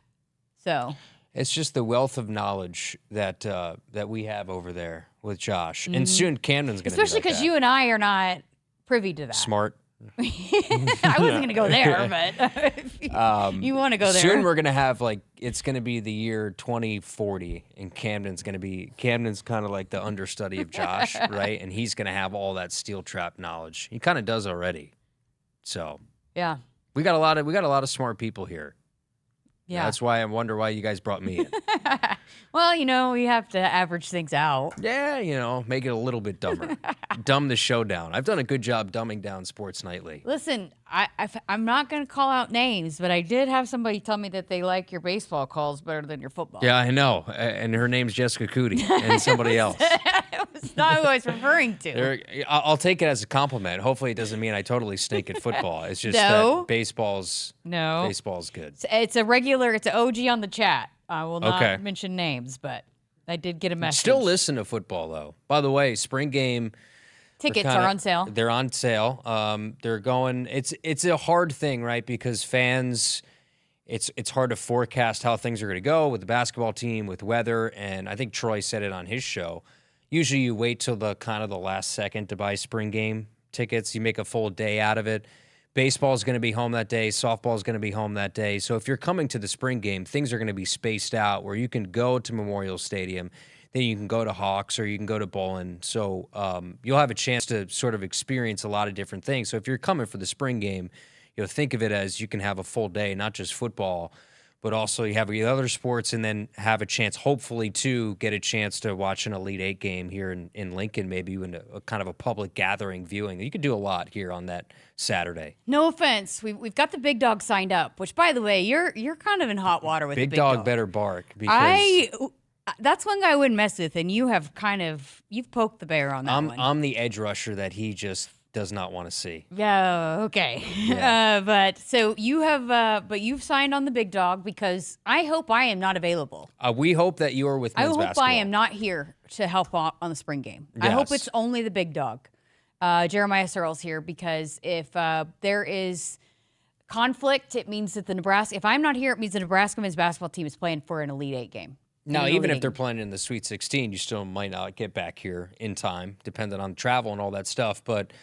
So it's just the wealth of knowledge that we have over there with Josh. And soon Camden's going to be especially because you and I are not privy to that. Smart. I wasn't going to go there, but you want to go there. Soon we're going to have, it's going to be the year 2040, and Camden's kind of like the understudy of Josh, right? And he's going to have all that steel trap knowledge. He kind of does already. So yeah, we got a lot of smart people here. Yeah, that's why I wonder why you guys brought me in. Well, we have to average things out. Yeah, make it a little bit dumber. Dumb the show down. I've done a good job dumbing down Sports Nightly. Listen, I'm not going to call out names, but I did have somebody tell me that they like your baseball calls better than your football. Yeah, I know. And her name's Jessica Coody and somebody else. It's not who I was referring to. I'll take it as a compliment. Hopefully it doesn't mean I totally stink at football. It's just that baseball's good. It's an OG on the chat. I will not mention names, but I did get a message. Still listen to football, though. By the way, spring game tickets are on sale. They're on sale. They're going. It's a hard thing, right? Because fans, it's hard to forecast how things are going to go with the basketball team, with weather, and I think Troy said it on his show. Usually, you wait till the last second to buy spring game tickets. You make a full day out of it. Baseball is going to be home that day. Softball is going to be home that day. So if you're coming to the spring game, things are going to be spaced out where you can go to Memorial Stadium, then you can go to Hawks or you can go to Bowling. So you'll have a chance to sort of experience a lot of different things. So if you're coming for the spring game, think of it as you can have a full day, not just football, but also you have the other sports and then have a chance, hopefully, to get a chance to watch an Elite Eight game here in Lincoln, maybe in a kind of a public gathering viewing. You could do a lot here on that Saturday. No offense. We've got the big dog signed up, which, by the way, you're kind of in hot water with the big dog. Big dog better bark. Because that's one guy I wouldn't mess with, and you've poked the bear on that one. I'm the edge rusher that he just does not want to see. Yeah, okay. Yeah. But so you have, but you've signed on the big dog because I hope I am not available. We hope that you are with men's basketball. I am not here to help on the spring game. I hope it's only the big dog. Jeremiah Searles here because if there is conflict, it means that if I'm not here, it means the Nebraska men's basketball team is playing for an Elite Eight game. Now, even if they're playing in the Sweet 16, you still might not get back here in time, depending on travel and all that stuff. But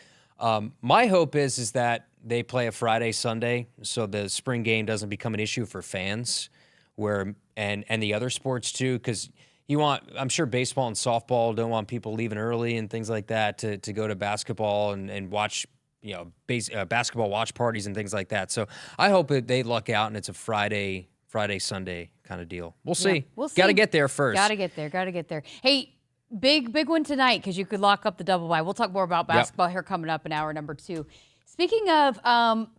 my hope is that they play a Friday, Sunday, so the spring game doesn't become an issue for fans, and the other sports too, because I'm sure baseball and softball don't want people leaving early and things like that to go to basketball and watch, basketball watch parties and things like that. So I hope that they luck out and it's a Friday, Sunday kind of deal. We'll see. Yeah, we'll see. Got to get there first. Got to get there. Hey, big one tonight because you could lock up the double bye. We'll talk more about basketball here coming up in hour number 2. Speaking of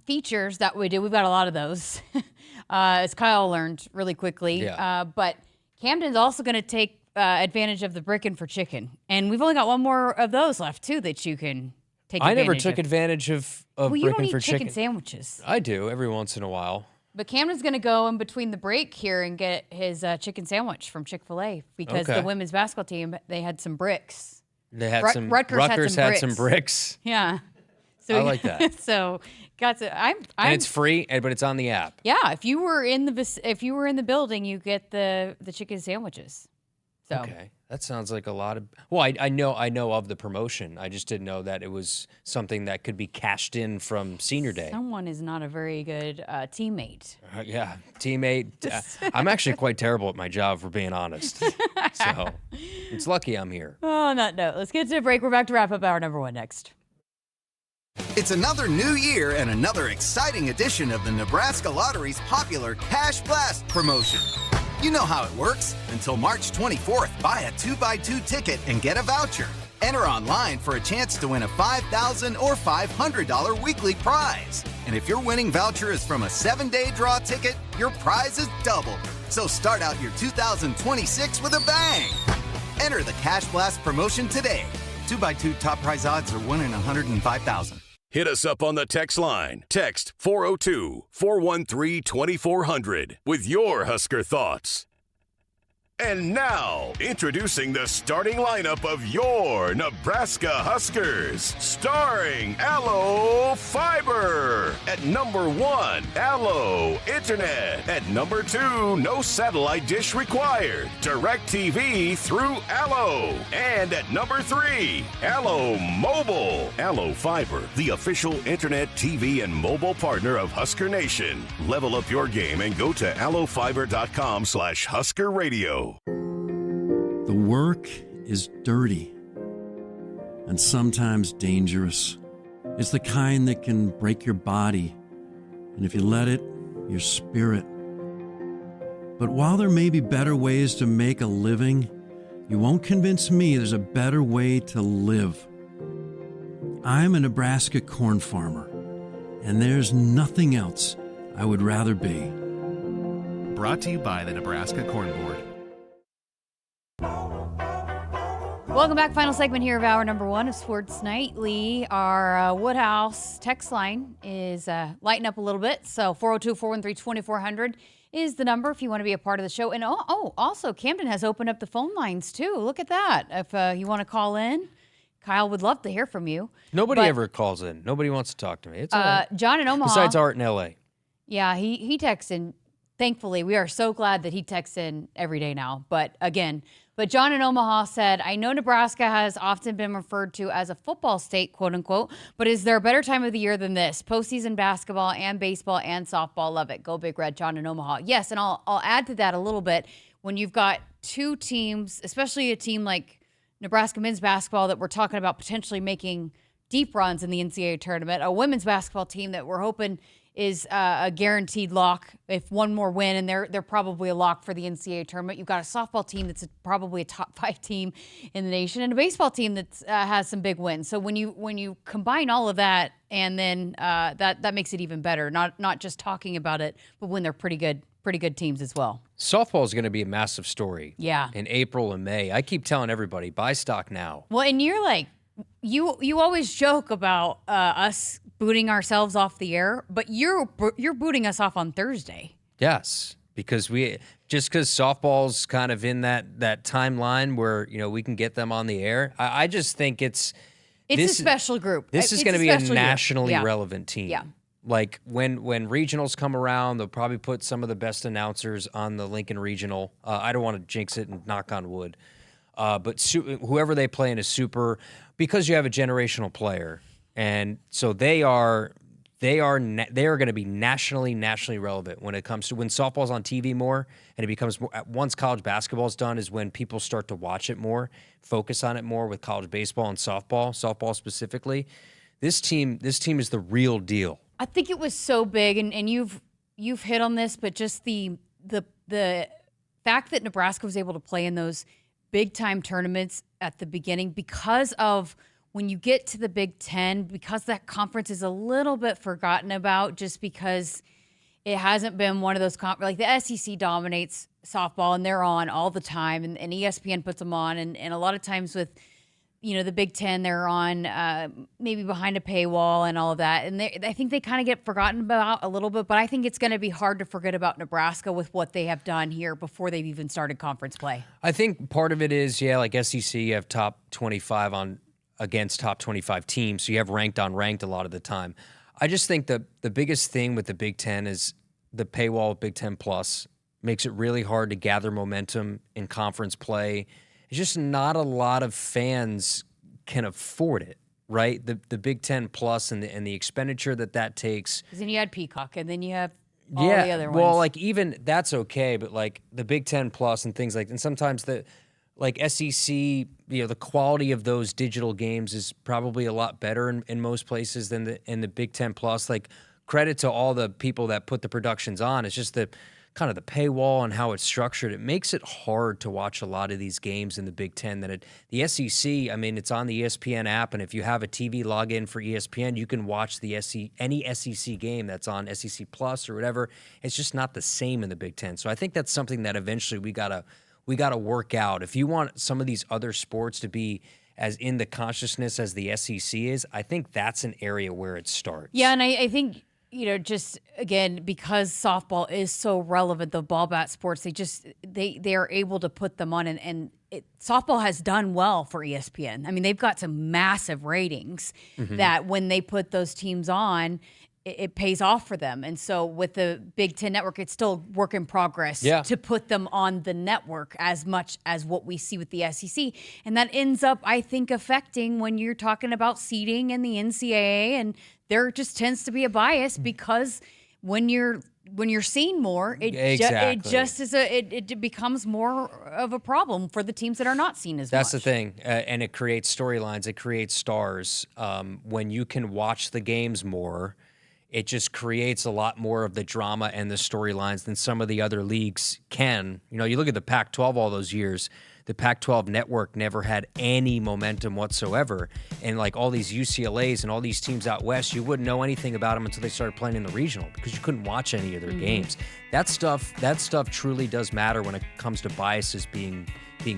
features that we do, we've got a lot of those, as Kyle learned really quickly. Yeah. But Camden's also going to take advantage of the Brickin' for Chicken. And we've only got one more of those left, too, that you can take advantage of. I never took advantage of Brickin' for Chicken. Chicken sandwiches. I do every once in a while. But Camden's going to go in between the break here and get his chicken sandwich from Chick-fil-A because the women's basketball team, they had some bricks. They had Rutgers had some bricks. Yeah. So, I like that. So, and it's free, but it's on the app. Yeah, if you were in the building, you get the chicken sandwiches. So. Okay, that sounds like a lot of. Well, I know of the promotion. I just didn't know that it was something that could be cashed in from Senior Day. Someone is not a very good teammate. Yeah, teammate. I'm actually quite terrible at my job, for being honest. So it's lucky I'm here. On that note, let's get to a break. We're back to wrap up hour number 1 next. It's another new year and another exciting edition of the Nebraska Lottery's popular Cash Blast promotion. You know how it works. Until March 24th, buy a 2x2 ticket and get a voucher. Enter online for a chance to win a $5,000 or $500 weekly prize. And if your winning voucher is from a 7-day draw ticket, your prize is doubled. So start out your 2026 with a bang. Enter the Cash Blast promotion today. 2x2 top prize odds are 1 in 105,000. Hit us up on the text line. Text 402-413-2400 with your Husker thoughts. And now, introducing the starting lineup of your Nebraska Huskers. Starring Allo Fiber. At number 1, Allo Internet. At number 2, no satellite dish required. DirecTV through Allo. And at number 3, Allo Mobile. Allo Fiber, the official internet, TV, and mobile partner of Husker Nation. Level up your game and go to allofiber.com/Husker Radio. The work is dirty and sometimes dangerous. It's the kind that can break your body, and if you let it, your spirit. But while there may be better ways to make a living, you won't convince me there's a better way to live. I'm a Nebraska corn farmer, and there's nothing else I would rather be. Brought to you by the Nebraska Corn Board. Welcome back. Final segment here of hour number 1 of Sports Nightly. Our Woodhouse text line is lighting up a little bit. So 402-413-2400 is the number if you want to be a part of the show. And also Camden has opened up the phone lines too. Look at that. If you want to call in, Kyle would love to hear from you. Nobody ever calls in. Nobody wants to talk to me. It's all right. John in Omaha. Besides Art in L.A. Yeah, he texts in. Thankfully, we are so glad that he texts in every day now. But John in Omaha said, I know Nebraska has often been referred to as a football state, quote unquote, but is there a better time of the year than this? Postseason basketball and baseball and softball. Love it. Go Big Red, John in Omaha. Yes, and I'll add to that a little bit. When you've got two teams, especially a team like Nebraska men's basketball that we're talking about potentially making deep runs in the NCAA tournament, a women's basketball team that we're hoping is a guaranteed lock. If one more win, and they're probably a lock for the NCAA tournament. You've got a softball team that's probably a top 5 team in the nation, and a baseball team that has some big wins. So when you combine all of that, and then that makes it even better. Not just talking about it, but when they're pretty good teams as well. Softball is going to be a massive story. Yeah. In April and May. I keep telling everybody, buy stock now. Well, and you're like You always joke about us booting ourselves off the air, but you're booting us off on Thursday. Yes, because because softball's kind of in that timeline where we can get them on the air. I just think it's a special group. This is going to be a nationally relevant team. Yeah. Like when regionals come around, they'll probably put some of the best announcers on the Lincoln Regional. I don't want to jinx it and knock on wood, but whoever they play in is super, because you have a generational player, and so they are going to be nationally relevant when it comes to when softball's on TV more, and it becomes more, once college basketball's done is when people start to watch it more, focus on it more with college baseball and softball specifically. This team is the real deal. I think it was so big, and you've hit on this, but just the fact that Nebraska was able to play in those big time tournaments at the beginning, because of when you get to the Big Ten, because that conference is a little bit forgotten about, just because it hasn't been one of those like the SEC dominates softball and they're on all the time, and ESPN puts them on, and a lot of times with the Big Ten, they're on maybe behind a paywall and all of that. And I think they kind of get forgotten about a little bit, but I think it's going to be hard to forget about Nebraska with what they have done here before they've even started conference play. I think part of it is, like SEC, you have top 25 against top 25 teams, so you have ranked on ranked a lot of the time. I just think the biggest thing with the Big Ten is the paywall Big Ten Plus makes it really hard to gather momentum in conference play. It's just not a lot of fans can afford it, right? The Big Ten Plus and the expenditure that takes. Because then you had Peacock, and then you have all the other ones. Well, like even that's okay, but like the Big Ten Plus and things and sometimes like SEC, the quality of those digital games is probably a lot better in most places than the Big Ten Plus. Like, credit to all the people that put the productions on. It's just that kind of the paywall and how it's structured, it makes it hard to watch a lot of these games in the Big Ten. The SEC, I mean, it's on the ESPN app, and if you have a TV login for ESPN, you can watch any SEC game that's on SEC Plus or whatever. It's just not the same in the Big Ten. So I think that's something that eventually we gotta work out. If you want some of these other sports to be as in the consciousness as the SEC is, I think that's an area where it starts. Yeah, and I think just again, because softball is so relevant, the ball bat sports, they are able to put them on, and softball has done well for ESPN. I mean, they've got some massive ratings that when they put those teams on, it pays off for them. And so with the Big Ten Network, it's still work in progress to put them on the network as much as what we see with the SEC. And that ends up, I think, affecting when you're talking about seeding and the NCAA, and there just tends to be a bias because when you're seeing more, it becomes more of a problem for the teams that are not seen as much. That's the thing, and it creates storylines. It creates stars. When you can watch the games more, it just creates a lot more of the drama and the storylines than some of the other leagues can. You look at the Pac-12 all those years. The Pac-12 network never had any momentum whatsoever. And like all these UCLAs and all these teams out west, you wouldn't know anything about them until they started playing in the regional because you couldn't watch any of their games. That stuff truly does matter when it comes to biases being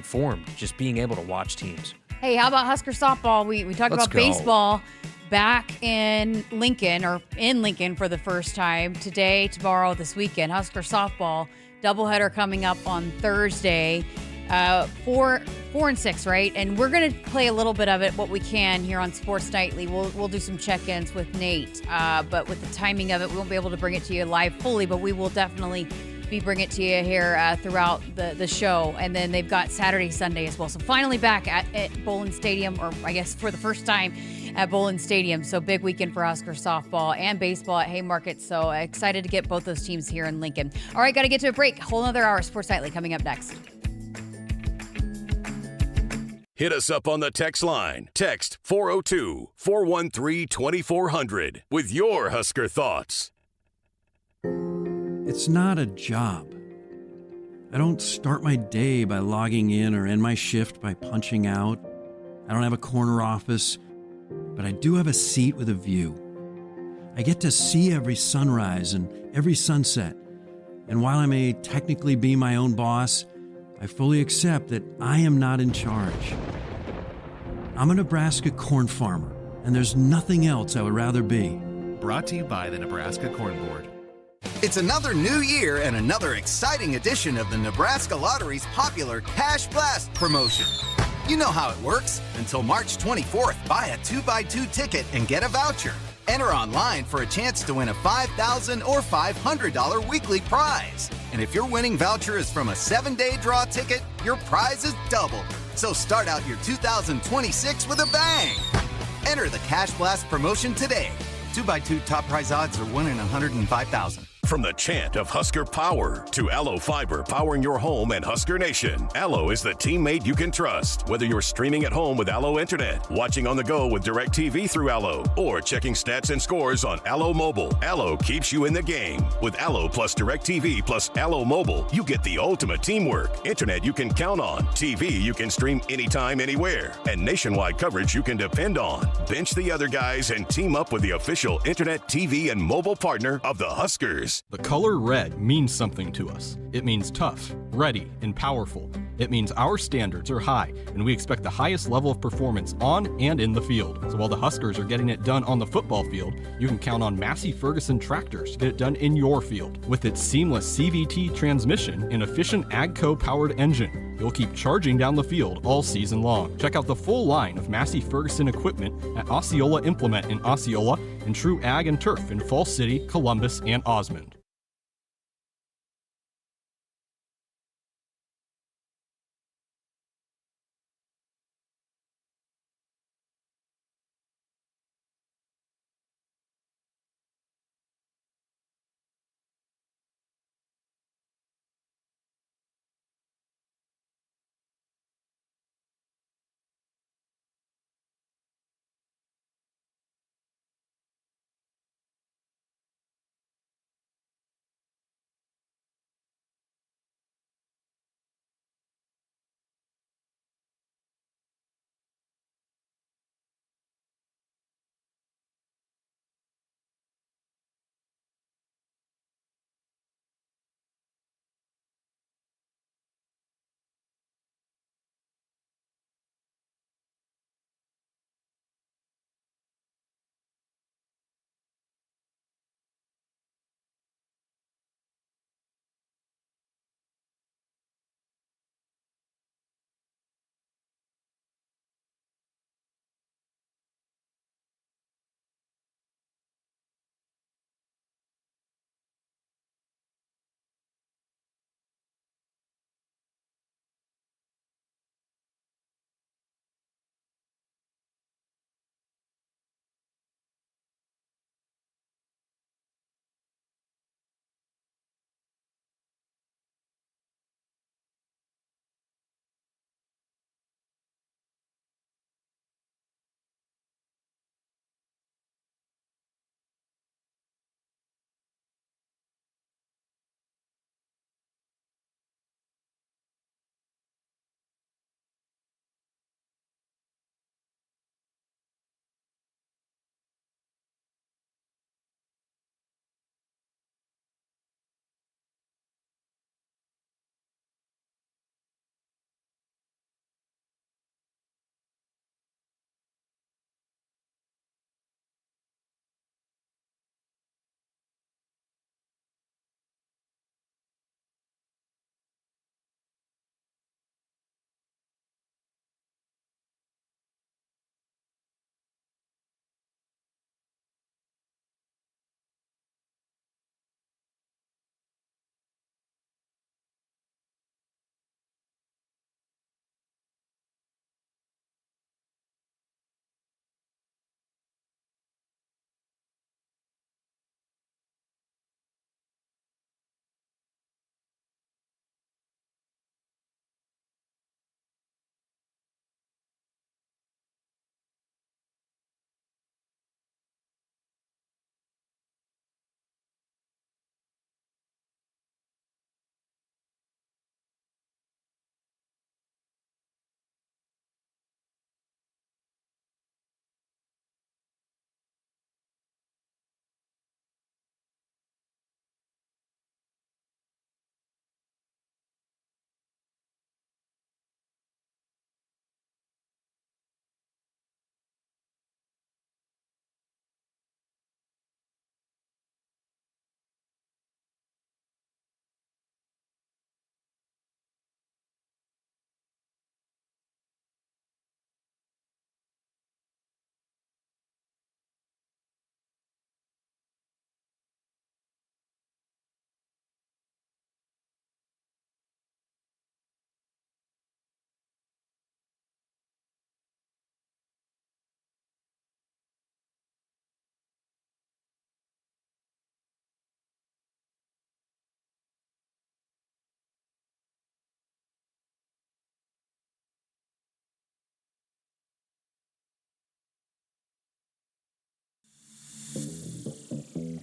formed, just being able to watch teams. Hey, how about Husker softball? We talked about baseball back in Lincoln for the first time today, tomorrow, this weekend. Husker softball doubleheader coming up on Thursday. 4 and 6, right? And we're going to play a little bit of it, what we can here on Sports Nightly. We'll do some check-ins with Nate, but with the timing of it, we won't be able to bring it to you live fully, but we will definitely be bringing it to you here throughout the show. And then they've got Saturday, Sunday as well. So finally back at Bowlin Stadium, or I guess for the first time at Bowlin Stadium. So big weekend for Husker softball and baseball at Haymarket. So excited to get both those teams here in Lincoln. All right, got to get to a break. Whole other hour of Sports Nightly coming up next. Hit us up on the text line. Text 402-413-2400 with your Husker thoughts. It's not a job. I don't start my day by logging in or end my shift by punching out. I don't have a corner office, but I do have a seat with a view. I get to see every sunrise and every sunset. And while I may technically be my own boss, I fully accept that I am not in charge. I'm a Nebraska corn farmer, and there's nothing else I would rather be. Brought to you by the Nebraska Corn Board. It's another new year and another exciting edition of the Nebraska Lottery's popular Cash Blast promotion. You know how it works. Until March 24th, buy a 2x2 ticket and get a voucher. Enter online for a chance to win a $5,000 or $500 weekly prize. And if your winning voucher is from a 7-day draw ticket, your prize is doubled. So start out your 2026 with a bang. Enter the Cash Blast promotion today. 2x2 top prize odds are 1 in 105,000. From the chant of Husker power to Allo Fiber powering your home and Husker Nation, Allo is the teammate you can trust. Whether you're streaming at home with Allo Internet, watching on the go with DirecTV through Allo, or checking stats and scores on Allo Mobile, Allo keeps you in the game. With Allo plus DirecTV plus Allo Mobile, you get the ultimate teamwork. Internet you can count on, TV you can stream anytime, anywhere, and nationwide coverage you can depend on. Bench the other guys and team up with the official Internet, TV, and mobile partner of the Huskers. The color red means something to us. It means tough, ready, and powerful. It means our standards are high, and we expect the highest level of performance on and in the field. So while the Huskers are getting it done on the football field, you can count on Massey Ferguson tractors to get it done in your field. With its seamless CVT transmission and efficient AGCO-powered engine, you'll keep charging down the field all season long. Check out the full line of Massey Ferguson equipment at Osceola Implement in Osceola and True Ag and Turf in Falls City, Columbus, and Osmond.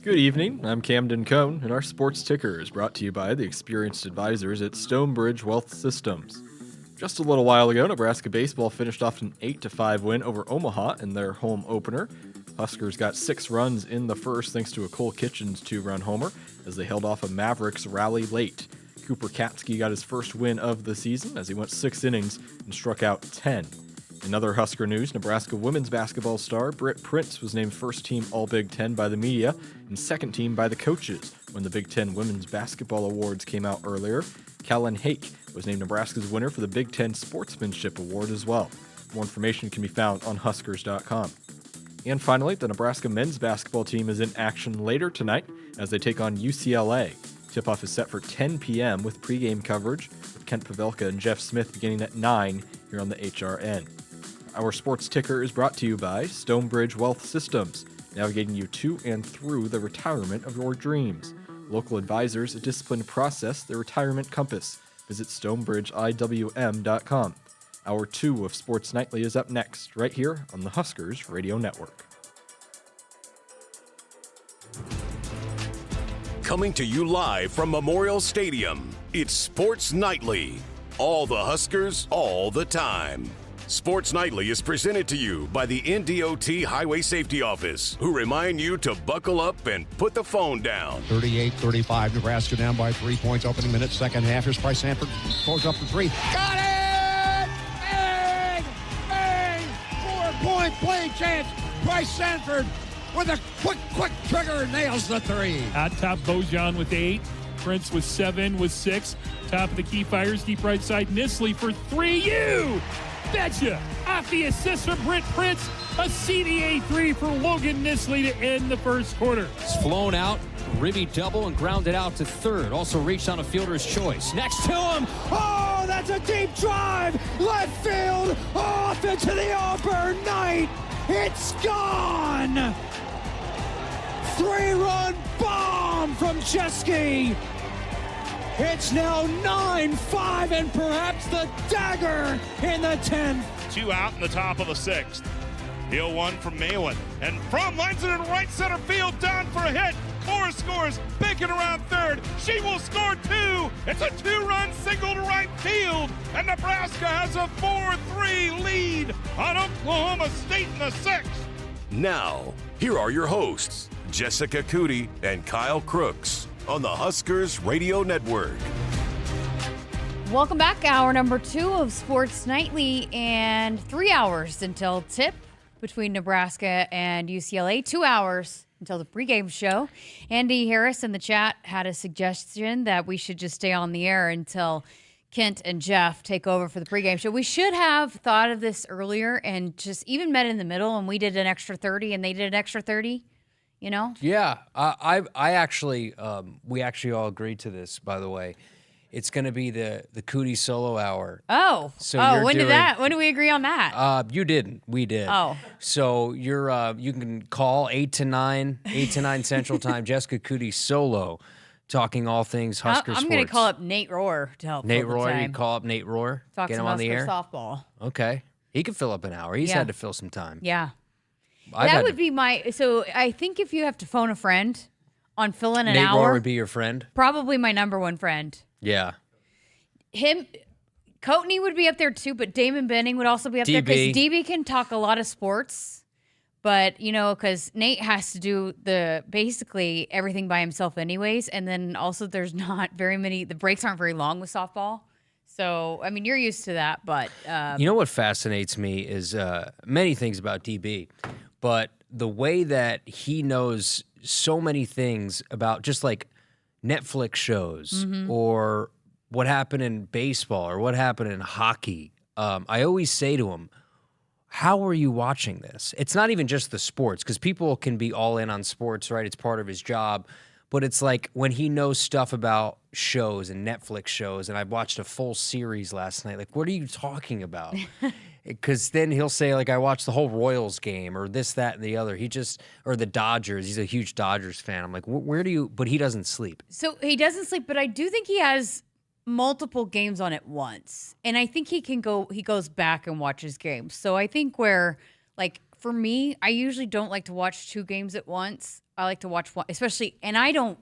Good evening, I'm Camden Cohn, and our sports ticker is brought to you by the experienced advisors at Stonebridge Wealth Systems. Just a little while ago, Nebraska baseball finished off an 8-5 win over Omaha in their home opener. Huskers got 6 runs in the first thanks to a Cole Kitchens 2-run homer as they held off a Mavericks rally late. Cooper Katsky got his first win of the season as he went 6 innings and struck out 10. In other Husker news, Nebraska women's basketball star Britt Prince was named first team All-Big Ten by the media and second team by the coaches when the Big Ten Women's Basketball Awards came out earlier. Callin Hake was named Nebraska's winner for the Big Ten Sportsmanship Award as well. More information can be found on Huskers.com. And finally, the Nebraska men's basketball team is in action later tonight as they take on UCLA. Tip-off is set for 10 p.m. with pregame coverage with Kent Pavelka and Jeff Smith beginning at 9 here on the HRN. Our sports ticker is brought to you by Stonebridge Wealth Systems, navigating you to and through the retirement of your dreams. Local advisors, a disciplined process, the retirement compass. Visit StonebridgeIWM.com. Hour 2 of Sports Nightly is up next, right here on the Huskers Radio Network. Coming to you live from Memorial Stadium, it's Sports Nightly. All the Huskers, all the time. Sports Nightly is presented to you by the NDOT Highway Safety Office, who remind you to buckle up and put the phone down. 38-35, Nebraska down by 3 points opening minute, second half. Here's Bryce Sanford, goes up to 3. Got it! Bang! Bang! 4-point play chance. Bryce Sanford with a quick trigger nails the 3. At top, Bojan with 8. Prince with 7, with 6. Top of the key fires, deep right side, Nisley for 3. You betcha! Off the assist from Britt Prince, a CDA 3 for Logan Nisley to end the first quarter. It's flown out, Ribby double and grounded out to third. Also reached on a fielder's choice. Next to him, Oh, that's a deep drive! Left field, off into the Auburn night! It's gone! 3-run bomb from Chesky! It's now 9-5 and perhaps the dagger in the 10th. 2 out in the top of the 6th. He'll 1 from Malin. And from lines it in right center field, down for a hit. Cora scores, Bacon around third. She will score 2. It's a 2-run single to right field. And Nebraska has a 4-3 lead on Oklahoma State in the 6th. Now, here are your hosts, Jessica Coody and Kyle Crooks, on the Huskers Radio Network. Welcome back. Hour number 2 of Sports Nightly, and 3 hours until tip between Nebraska and UCLA. 2 hours until the pregame show. Andy Harris in the chat had a suggestion that we should just stay on the air until Kent and Jeff take over for the pregame show. We should have thought of this earlier and just even met in the middle, and we did an extra 30 and they did an extra 30. You know? Yeah, I actually, we actually all agreed to this, by the way. It's going to be the Coody solo hour. Oh, when did we agree on that? You didn't. We did. Oh. So you can call 8 to 9 Central Time, Jessica Coody solo, talking all things Husker sports. I'm going to call up Nate Rohr to help. Nate Rohr, you call up Nate Rohr, talk get some him on the Husker air. softball. Okay, he could fill up an hour. He's had to fill some time. Yeah. That would be so I think if you have to phone a friend on fill in an Nate hour. Rohr would be your friend? Probably my number one friend. Yeah. Coatney would be up there too, but Damon Benning would also be up there because DB can talk a lot of sports. But, because Nate has to do basically everything by himself anyways. And then also there's not very many, the breaks aren't very long with softball. So, I mean, you're used to that, but. You know what fascinates me is many things about DB, but the way that he knows so many things about just like Netflix shows or what happened in baseball or what happened in hockey. I always say to him, how are you watching this? It's not even just the sports, because people can be all in on sports, right? It's part of his job. But it's like when he knows stuff about shows and Netflix shows, and I watched a full series last night. Like, what are you talking about? Because then he'll say, like, I watched the whole Royals game or this, that, and the other. Or the Dodgers. He's a huge Dodgers fan. I'm like, where do you, but he doesn't sleep. So he doesn't sleep, but I do think he has multiple games on at once. And I think he goes back and watches games. So I think for me, I usually don't like to watch 2 games at once. like to watch one, especially, and I don't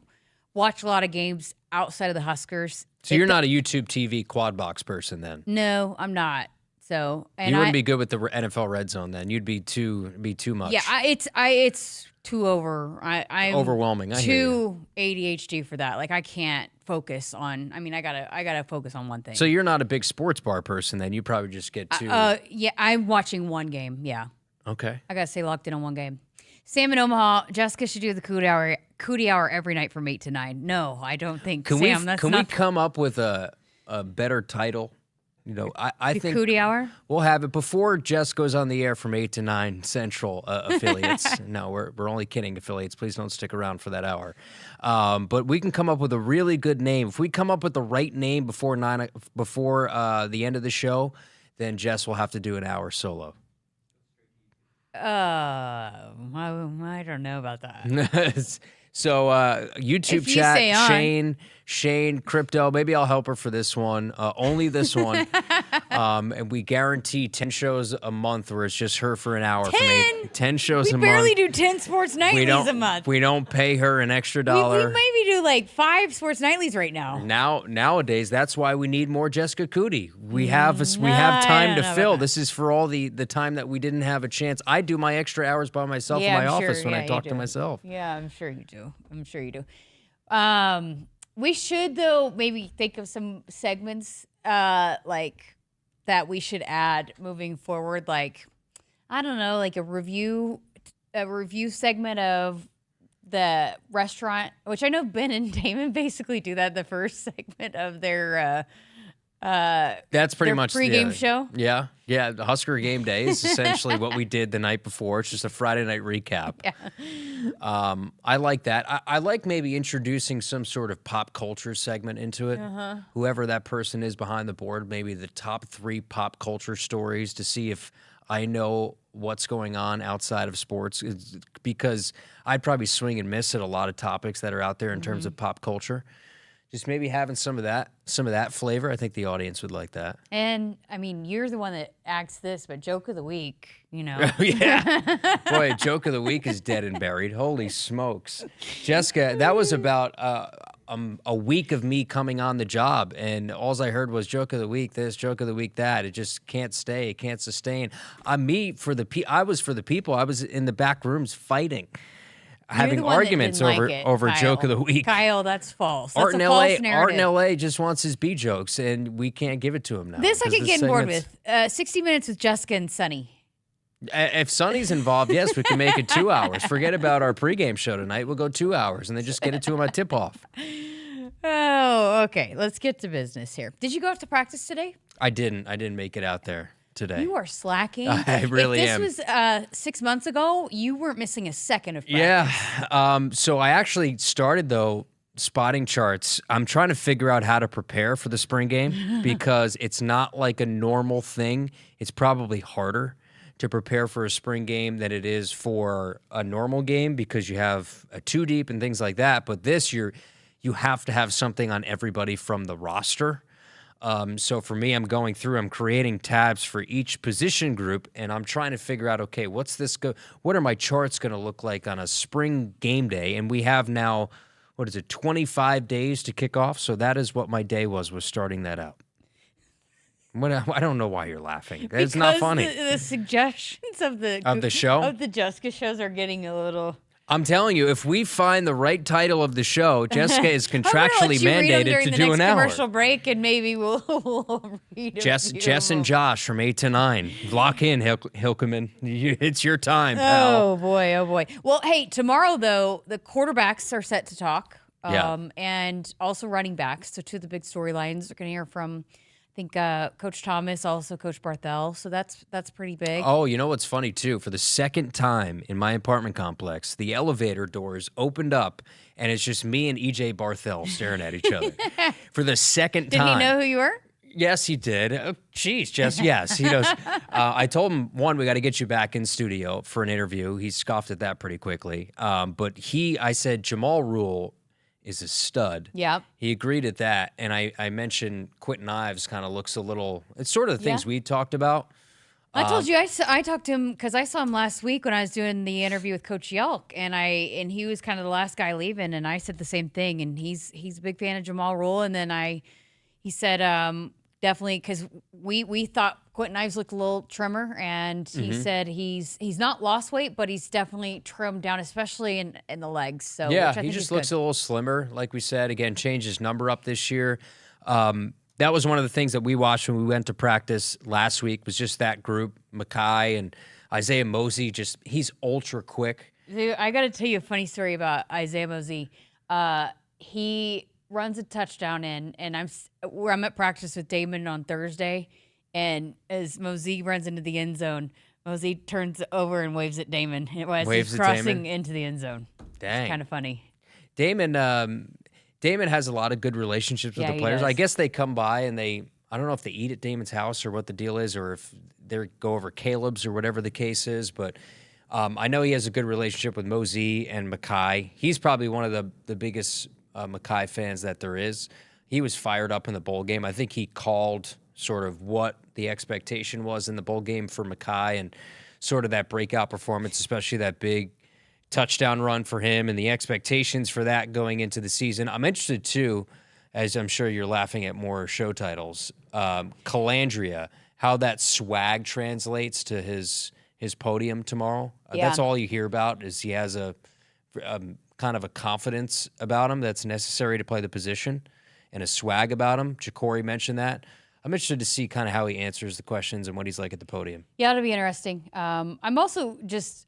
watch a lot of games outside of the Huskers. So you're not a YouTube TV quad box person then? No, I'm not. So, and you wouldn't be good with the NFL Red Zone then. You'd be too much. Yeah, it's too I'm overwhelming. I hear too ADHD for that. Like I can't focus on. I mean, I gotta focus on one thing. So you're not a big sports bar person then. You probably just get too. Yeah, I'm watching one game. Yeah. Okay. I gotta stay locked in on one game. Sam in Omaha. Jessica should do the Coody hour every night from 8 to 9. No, I don't think. Can Sam, we come up with a better title? You know, I think Coody hour. We'll have it before Jess goes on the air from 8 to 9 Central affiliates. No, we're only kidding, affiliates. Please don't stick around for that hour. But we can come up with a really good name. If we come up with the right name before the end of the show, then Jess will have to do an hour solo. I don't know about that. So YouTube chat, Shane, Crypto. Maybe I'll help her for this one. Only this one. And we guarantee 10 shows a month where it's just her for an hour. 10 shows a month. We barely do 10 sports nightlies a month. We don't pay her an extra dollar. We maybe do like 5 sports nightlies right now. Nowadays, that's why we need more Jessica Coody. We have time to fill. This is for all the time that we didn't have a chance. I do my extra hours by myself in my office when I talk to myself. Yeah, I'm sure you do. We should, though, maybe think of some segments like that we should add moving forward. Like, I don't know, like a review segment of the restaurant, which I know Ben and Damon basically do that the first segment of their that's pretty much pregame show. Yeah. The Husker game day is essentially what we did the night before. It's just a Friday night recap. Yeah. I like that. I like maybe introducing some sort of pop culture segment into it. Whoever that person is behind the board, maybe the top 3 pop culture stories to see if I know what's going on outside of sports, because I'd probably swing and miss at a lot of topics that are out there in terms of pop culture. Just maybe having some of that flavor. I think the audience would like that. And I mean, you're the one that acts this, but joke of the week, you know. Yeah. Boy, joke of the week is dead and buried. Holy smokes. Jessica, that was about a week of me coming on the job, and all I heard was joke of the week this, joke of the week that. It just can't sustain. I was for the people. I was in the back rooms fighting. Having arguments over joke of the week. Kyle, that's false. That's Art in false narrative. Art in LA just wants his B jokes, and we can't give it to him now. This I can get bored with. 60 Minutes with Jessica and Sunny. If Sonny's involved, yes, we can make it 2 hours. Forget about our pregame show tonight. We'll go 2 hours, and then just get it to him at tip-off. Oh, okay. Let's get to business here. Did you go off to practice today? I didn't make it out there today. You are slacking. I really am. If this was 6 months ago, you weren't missing a second of practice. Yeah. So I actually started, though, spotting charts. I'm trying to figure out how to prepare for the spring game because it's not like a normal thing. It's probably harder to prepare for a spring game than it is for a normal game because you have a 2 deep and things like that. But this, you have to have something on everybody from the roster. So for me, I'm creating tabs for each position group, and I'm trying to figure out, okay, what are my charts going to look like on a spring game day? And we have now, 25 days to kick off? So that is what my day was starting that out. I don't know why you're laughing. It's not funny. The suggestions of the show? Of the Jessica shows are getting a little... I'm telling you, if we find the right title of the show, Jessica is contractually mandated to do an hour. Commercial break, and maybe we'll read Jess and Josh from 8 to 9. Lock in, Hilkeman. It's your time, pal. Oh boy. Well, hey, tomorrow though, the quarterbacks are set to talk, and also running backs. So 2 of the big storylines are going to hear from, I think, Coach Thomas, also Coach Barthel. So that's pretty big. Oh, you know what's funny, too? For the second time in my apartment complex, the elevator doors opened up, and it's just me and E.J. Barthel staring at each other. For the second time. Did he know who you were? Yes, he did. Oh, geez, Jess, yes. He knows. I told him, we got to get you back in studio for an interview. He scoffed at that pretty quickly. But I said, Jamal Rule is a stud. Yep. He agreed at that. And I mentioned Quentin Ives kind of looks a little, it's sort of the things we talked about. I told you I talked to him because I saw him last week when I was doing the interview with Coach Yelk, and he was kind of the last guy leaving, and I said the same thing, and he's a big fan of Jamal Rule, and then he said definitely because we thought Quentin Ives looked a little trimmer, and he said he's not lost weight, but he's definitely trimmed down, especially in the legs. So yeah, he just looks a little slimmer, like we said. Again, changed his number up this year. That was one of the things that we watched when we went to practice last week, was just that group, Mackay and Isaiah Mosey. He's ultra quick. Dude, I got to tell you a funny story about Isaiah Mosey. He runs a touchdown in, and I'm at practice with Damon on Thursday, and as Mosey runs into the end zone, Mosey turns over and waves at Damon as he's crossing into the end zone. Dang. It's kind of funny. Damon has a lot of good relationships with the players. Does. I guess they come by and I don't know if they eat at Damon's house or what the deal is, or if they go over Caleb's or whatever the case is. But I know he has a good relationship with Mosey and Mackay. He's probably one of the biggest Mackay fans that there is. He was fired up in the bowl game. I think he called sort of what the expectation was in the bowl game for Mackay and sort of that breakout performance, especially that big touchdown run for him and the expectations for that going into the season. I'm interested too, as I'm sure you're laughing at more show titles, Calandria, how that swag translates to his podium tomorrow. That's all you hear about, is he has a kind of a confidence about him that's necessary to play the position, and a swag about him. Ja'Cory mentioned that. I'm interested to see kind of how he answers the questions and what he's like at the podium. Yeah, it'll be interesting. I'm also just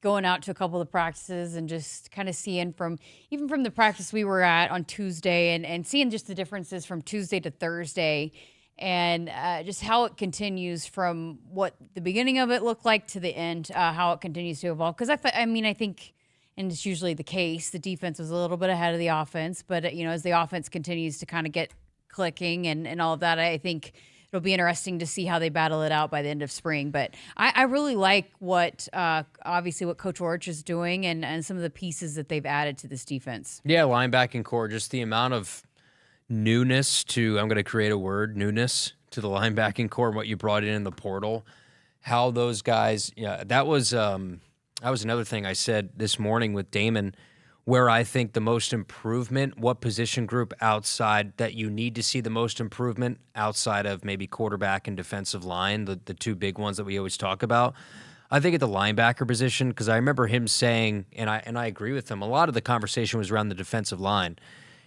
going out to a couple of practices and just kind of seeing from the practice we were at on Tuesday and seeing just the differences from Tuesday to Thursday, and just how it continues from what the beginning of it looked like to the end, how it continues to evolve. Because I think, and it's usually the case, the defense was a little bit ahead of the offense, but as the offense continues to kind of get clicking and all of that, I think it'll be interesting to see how they battle it out by the end of spring. But I really like obviously what Coach Orch is doing and some of the pieces that they've added to this defense. Yeah, linebacking core, just the amount of newness to, I'm going to create a word, newness to the linebacking core, what you brought in the portal, how those guys, that was another thing I said this morning with Damon, where I think the most improvement, what position group outside that you need to see the most improvement outside of maybe quarterback and defensive line, the two big ones that we always talk about. I think at the linebacker position, because I remember him saying, and I agree with him, a lot of the conversation was around the defensive line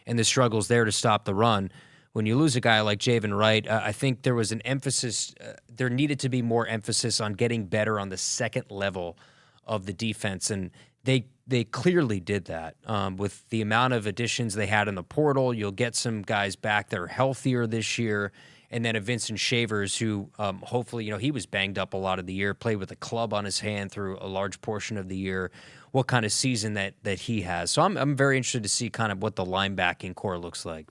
and the struggles there to stop the run. When you lose a guy like Javen Wright, I think there was an emphasis, there needed to be more emphasis on getting better on the second level of the defense, and they clearly did that with the amount of additions they had in the portal. You'll get some guys back that are healthier this year, and then a Vincent Shavers who hopefully, he was banged up a lot of the year, played with a club on his hand through a large portion of the year, what kind of season that he has. So I'm very interested to see kind of what the linebacking core looks like.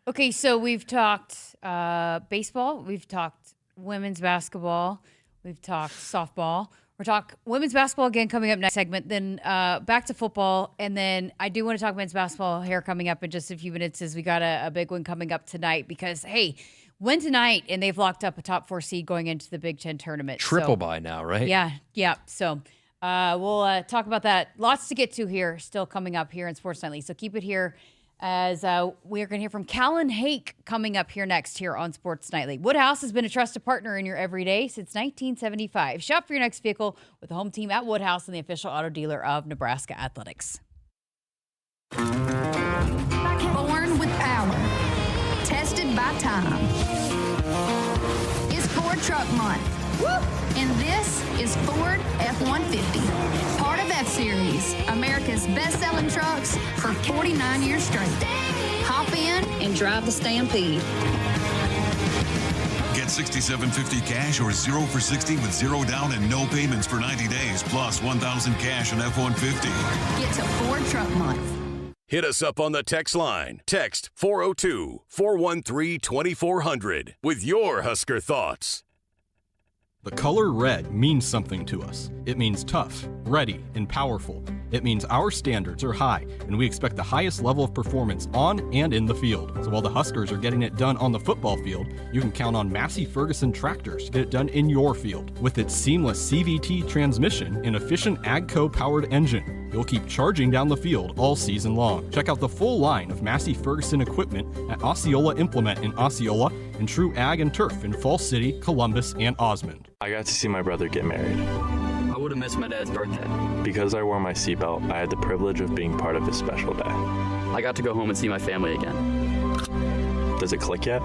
Okay, so we've talked baseball, we've talked women's basketball, we've talked softball. We'll talk women's basketball again coming up next segment, then back to football, and then I do want to talk men's basketball here coming up in just a few minutes, as we got a big one coming up tonight because, hey, win tonight, and they've locked up a top 4 seed going into the Big Ten tournament. Triple by now, right? Yeah. So we'll talk about that. Lots to get to here still coming up here in Sports Nightly, so keep it here as we're going to hear from Callin Hake coming up here next here on Sports Nightly. Woodhouse has been a trusted partner in your everyday since 1975. Shop for your next vehicle with the home team at Woodhouse and the official auto dealer of Nebraska Athletics. Born with power, tested by time. It's Ford Truck Month. Woo! And this is Ford F-150, part of F-Series, America's best-selling trucks for 49 years straight. Hop in and drive the Stampede. Get $6,750 cash or 0 for 60 with 0 down and no payments for 90 days, plus $1,000 cash on F-150. Get to Ford Truck Month. Hit us up on the text line. Text 402-413-2400 with your Husker thoughts. The color red means something to us. It means tough, ready, and powerful. It means our standards are high, and we expect the highest level of performance on and in the field. So while the Huskers are getting it done on the football field, you can count on Massey Ferguson tractors to get it done in your field. With its seamless CVT transmission and efficient AGCO-powered engine, you'll keep charging down the field all season long. Check out the full line of Massey Ferguson equipment at Osceola Implement in Osceola and True Ag and Turf in Falls City, Columbus, and Osmond. I got to see my brother get married. I would have missed my dad's birthday. Because I wore my seatbelt, I had the privilege of being part of his special day. I got to go home and see my family again. Does it click yet?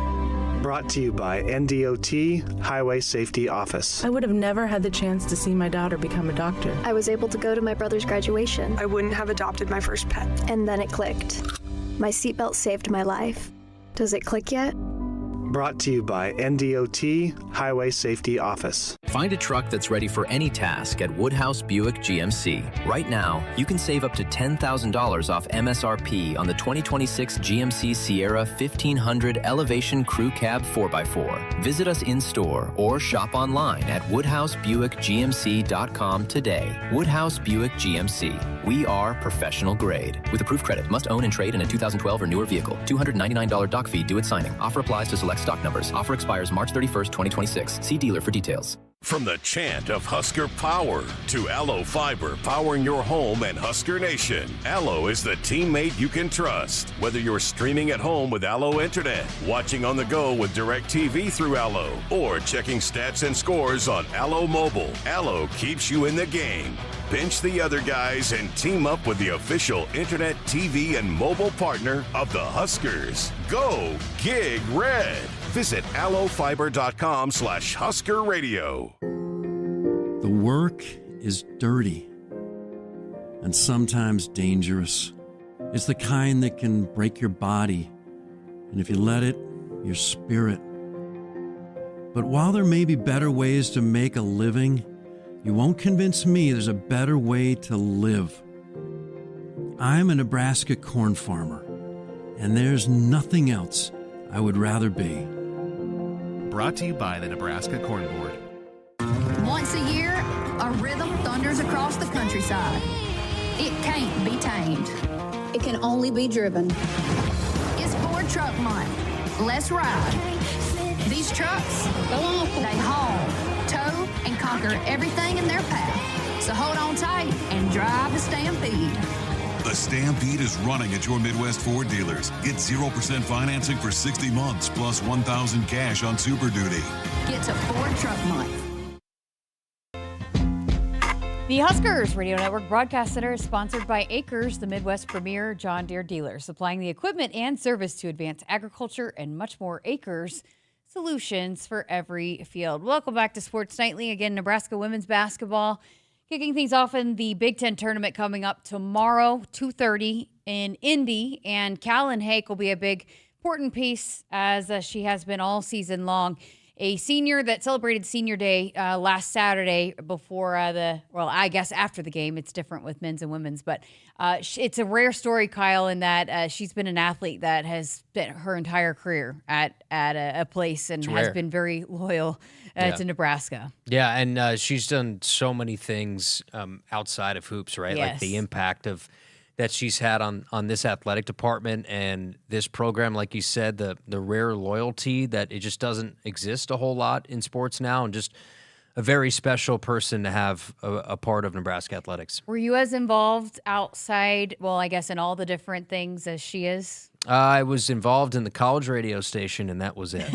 Brought to you by NDOT Highway Safety Office. I would have never had the chance to see my daughter become a doctor. I was able to go to my brother's graduation. I wouldn't have adopted my first pet. And then it clicked. My seatbelt saved my life. Does it click yet? Brought to you by NDOT Highway Safety Office. Find a truck that's ready for any task at Woodhouse Buick GMC. Right now, you can save up to $10,000 off MSRP on the 2026 GMC Sierra 1500 Elevation Crew Cab 4x4. Visit us in-store or shop online at WoodhouseBuickGMC.com today. Woodhouse Buick GMC. We are professional grade. With approved credit, must own and trade in a 2012 or newer vehicle. $299 doc fee due at signing. Offer applies to select stock numbers. Offer expires March 31st, 2026. See dealer for details. From the chant of Husker power to Allo Fiber powering your home and Husker Nation, Allo is the teammate you can trust. Whether you're streaming at home with Allo Internet, watching on the go with DirecTV through Allo, or checking stats and scores on Allo Mobile, Allo keeps you in the game. Bench the other guys and team up with the official internet, TV, and mobile partner of the Huskers. Go Gig Red. Visit allofiber.com/Husker Radio. The work is dirty and sometimes dangerous. It's the kind that can break your body, and if you let it, your spirit. But while there may be better ways to make a living, you won't convince me there's a better way to live. I'm a Nebraska corn farmer, and there's nothing else I would rather be. Brought to you by the Nebraska Corn Board. Once a year, a rhythm thunders across the countryside. It can't be tamed. It can only be driven. It's Ford Truck Month. Let's ride. These trucks, they haul, tow, and conquer everything in their path. So hold on tight and drive the Stampede. The Stampede is running at your Midwest Ford dealers. Get 0% financing for 60 months plus $1,000 cash on Super Duty. Get to Ford Truck Month. The Huskers Radio Network Broadcast Center is sponsored by Akrs, the Midwest premier John Deere dealer, supplying the equipment and service to advance agriculture and much more. Akrs, solutions for every field. Welcome back to Sports Nightly. Again, Nebraska women's basketball kicking things off in the Big Ten tournament coming up tomorrow, 2:30 in Indy. And Callin Hake will be a big, important piece as she has been all season long. A senior that celebrated Senior Day last Saturday before I guess after the game. It's different with men's and women's. But it's a rare story, Kyle, in that she's been an athlete that has spent her entire career at a place and has been very loyal to Nebraska. Yeah, and she's done so many things outside of hoops, right? Yes. Like the impact that she's had on this athletic department and this program, like you said, the rare loyalty that it just doesn't exist a whole lot in sports now, and just a very special person to have a part of Nebraska athletics. Were you as involved outside, well, I guess in all the different things as she is? I was involved in the college radio station, and that was it.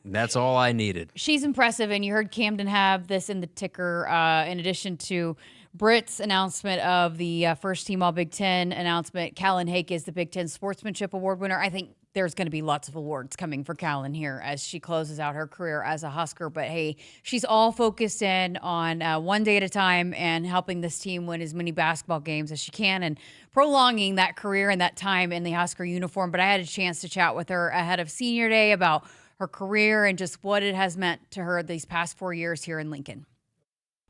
That's all I needed. She's impressive, and you heard Camden have this in the ticker in addition to Britt's announcement of the first team All Big Ten announcement. Callin Hake is the Big Ten Sportsmanship Award winner. I think there's going to be lots of awards coming for Callin here as she closes out her career as a Husker. But hey, she's all focused in on one day at a time and helping this team win as many basketball games as she can and prolonging that career and that time in the Husker uniform. But I had a chance to chat with her ahead of Senior Day about her career and just what it has meant to her these past 4 years here in Lincoln.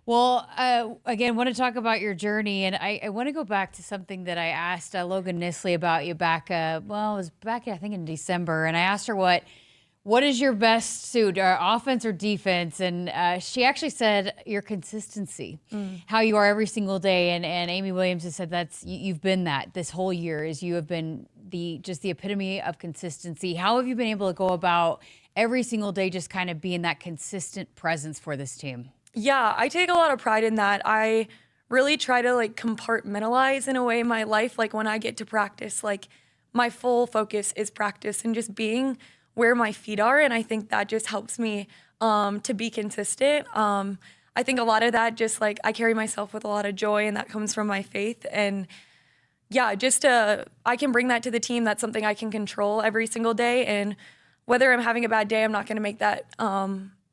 Well, again, want to talk about your journey, and I want to go back to something that I asked Logan Nisley about you back, it was back, I think, in December, and I asked her what What is your best suit, offense or defense? And she actually said your consistency, how you are every single day. And Amy Williams has said you've been that this whole year, is you have been the epitome of consistency. How have you been able to go about every single day just kind of being that consistent presence for this team? Yeah, I take a lot of pride in that. I really try to like compartmentalize in a way my life. Like when I get to practice, like my full focus is practice and just being where my feet are. And I think that just helps me to be consistent. I think a lot of that just like I carry myself with a lot of joy, and that comes from my faith. And yeah, just I can bring that to the team. That's something I can control every single day. And whether I'm having a bad day, I'm not going to make that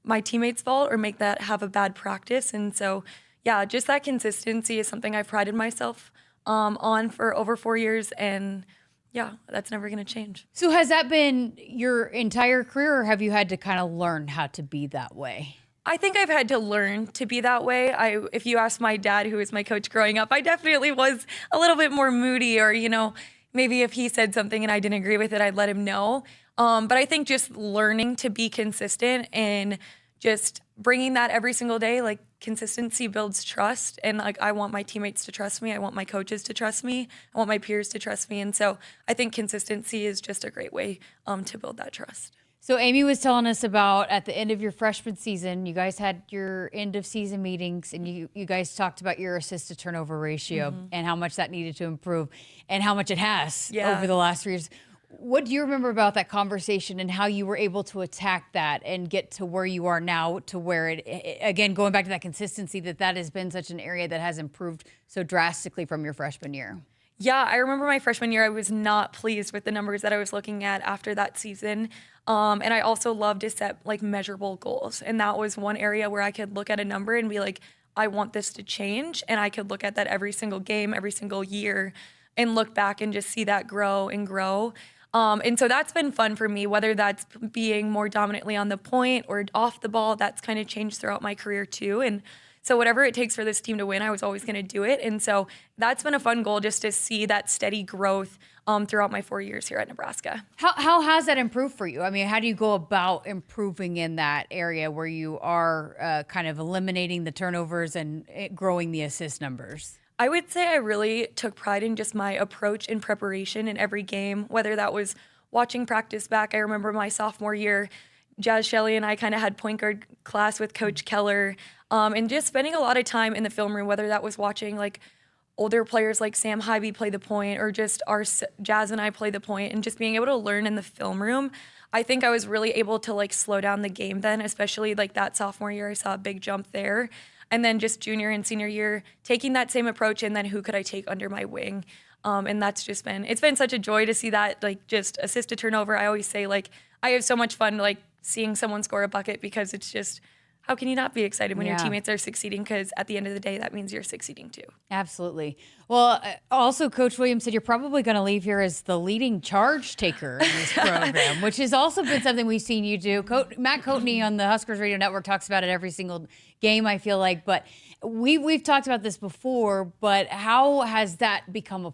my teammates' fault or make that have a bad practice. And so, yeah, just that consistency is something I've prided myself on for over 4 years. And yeah, that's never going to change. So has that been your entire career, or have you had to kind of learn how to be that way? I think I've had to learn to be that way. If you ask my dad, who was my coach growing up, I definitely was a little bit more moody, or, maybe if he said something and I didn't agree with it, I'd let him know. But I think just learning to be consistent and just bringing that every single day, like consistency builds trust. And like, I want my teammates to trust me. I want my coaches to trust me. I want my peers to trust me. And so I think consistency is just a great way to build that trust. So Amy was telling us about at the end of your freshman season, you guys had your end of season meetings, and you guys talked about your assist to turnover ratio and how much that needed to improve and how much it has over the last 3 years. What do you remember about that conversation and how you were able to attack that and get to where you are now, to where it again, going back to that consistency, that has been such an area that has improved so drastically from your freshman year? Yeah, I remember my freshman year, I was not pleased with the numbers that I was looking at after that season. And I also love to set like measurable goals. And that was one area where I could look at a number and be like, I want this to change. And I could look at that every single game, every single year, and look back and just see that grow and grow. And so that's been fun for me, whether that's being more dominantly on the point or off the ball. That's kind of changed throughout my career too. And so whatever it takes for this team to win, I was always going to do it. And so that's been a fun goal, just to see that steady growth throughout my 4 years here at Nebraska. How has that improved for you? I mean, how do you go about improving in that area where you are kind of eliminating the turnovers and growing the assist numbers? I would say I really took pride in just my approach and preparation in every game, whether that was watching practice back. I remember my sophomore year, Jazz Shelley and I kind of had point guard class with Coach Keller, and just spending a lot of time in the film room, whether that was watching like older players like Sam Hybe play the point, or just our Jazz and I play the point, and just being able to learn in the film room. I think I was really able to like slow down the game then, especially like that sophomore year. I saw a big jump there. And then just junior and senior year, taking that same approach, and then who could I take under my wing? And that's just it's been such a joy to see that, like, just assist to turnover. I always say, like, I have so much fun, like, seeing someone score a bucket, because it's just, how can you not be excited when your teammates are succeeding? Because at the end of the day, that means you're succeeding too. Absolutely. Well, also, Coach Williams said you're probably going to leave here as the leading charge taker in this program, which has also been something we've seen you do. Matt Coatney on the Huskers Radio Network talks about it every single game, I feel like. But we've talked about this before, but how has that become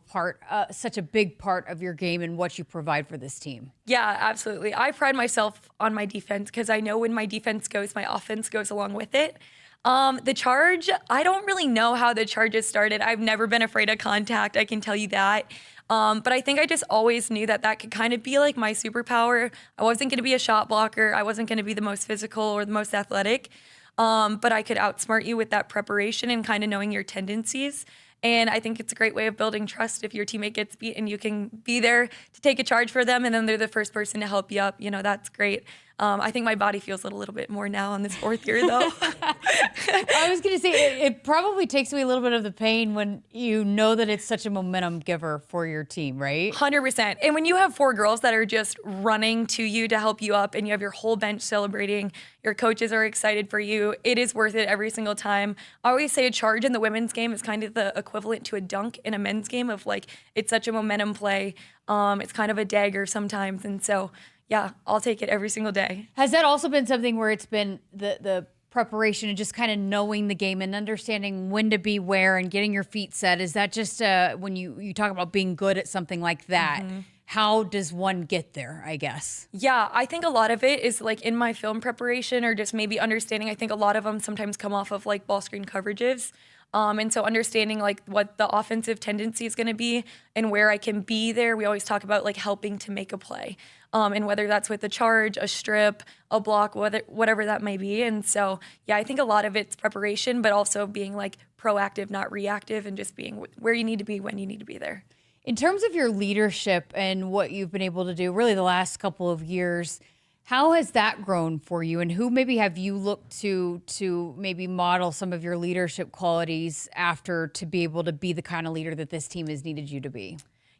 such a big part of your game and what you provide for this team? Yeah, absolutely. I pride myself on my defense, because I know when my defense goes, my offense goes along with it. The charge, I don't really know how the charges started. I've never been afraid of contact, I can tell you that. But I think I just always knew that could kind of be like my superpower. I wasn't going to be a shot blocker. I wasn't going to be the most physical or the most athletic. But I could outsmart you with that preparation and kind of knowing your tendencies. And I think it's a great way of building trust. If your teammate gets beat and you can be there to take a charge for them, and then they're the first person to help you up, that's great. I think my body feels a little bit more now on this 4th year, though. I was going to say, it probably takes away a little bit of the pain when you know that it's such a momentum giver for your team, right? 100%. And when you have 4 girls that are just running to you to help you up, and you have your whole bench celebrating, your coaches are excited for you, it is worth it every single time. I always say a charge in the women's game is kind of the equivalent to a dunk in a men's game, of like, it's such a momentum play. It's kind of a dagger sometimes. And so, yeah, I'll take it every single day. Has that also been something where it's been the preparation and just kind of knowing the game and understanding when to be where and getting your feet set? Is that just when you talk about being good at something like that, how does one get there, I guess? Yeah, I think a lot of it is like in my film preparation or just maybe understanding. I think a lot of them sometimes come off of like ball screen coverages. And so understanding like what the offensive tendency is going to be and where I can be there. We always talk about like helping to make a play. And whether that's with a charge, a strip, a block, whatever that may be. And so, yeah, I think a lot of it's preparation, but also being like proactive, not reactive, and just being where you need to be when you need to be there. In terms of your leadership and what you've been able to do really the last couple of years, how has that grown for you, and who maybe have you looked to maybe model some of your leadership qualities after to be able to be the kind of leader that this team has needed you to be?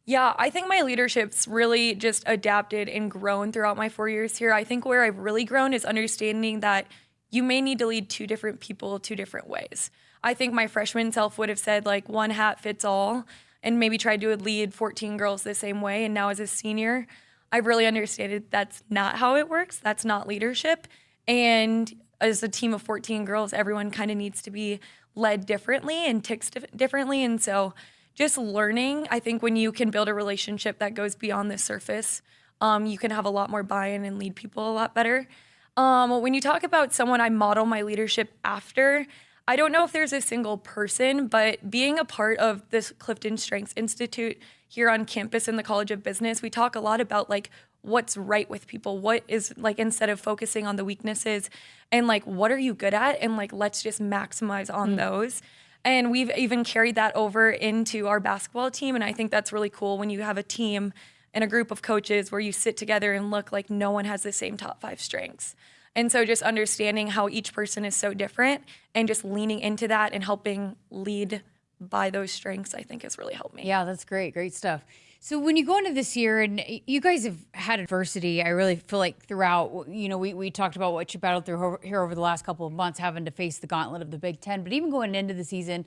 Yeah, I think my leadership's really just adapted and grown throughout my 4 years here. I think where I've really grown is understanding that you may need to lead two different people 2 different ways. I think my freshman self would have said like one hat fits all and maybe tried to lead 14 girls the same way. And now as a senior, I've really understood that's not how it works. That's not leadership. And as a team of 14 girls, everyone kind of needs to be led differently and ticks differently. And so just learning, I think when you can build a relationship that goes beyond the surface, you can have a lot more buy-in and lead people a lot better. When you talk about someone I model my leadership after, I don't know if there's a single person, but being a part of this Clifton Strengths Institute here on campus in the College of Business, we talk a lot about like what's right with people, what is like instead of focusing on the weaknesses and like what are you good at and like let's just maximize on those. And we've even carried that over into our basketball team, and I think that's really cool when you have a team and a group of coaches where you sit together and look like no one has the same top 5 strengths. And so just understanding how each person is so different and just leaning into that and helping lead by those strengths, I think has really helped me. Yeah, that's great. Great stuff. So when you go into this year, and you guys have had adversity, I really feel like throughout, you know, we talked about what you battled through here over the last couple of months, having to face the gauntlet of the Big Ten, but even going into the season,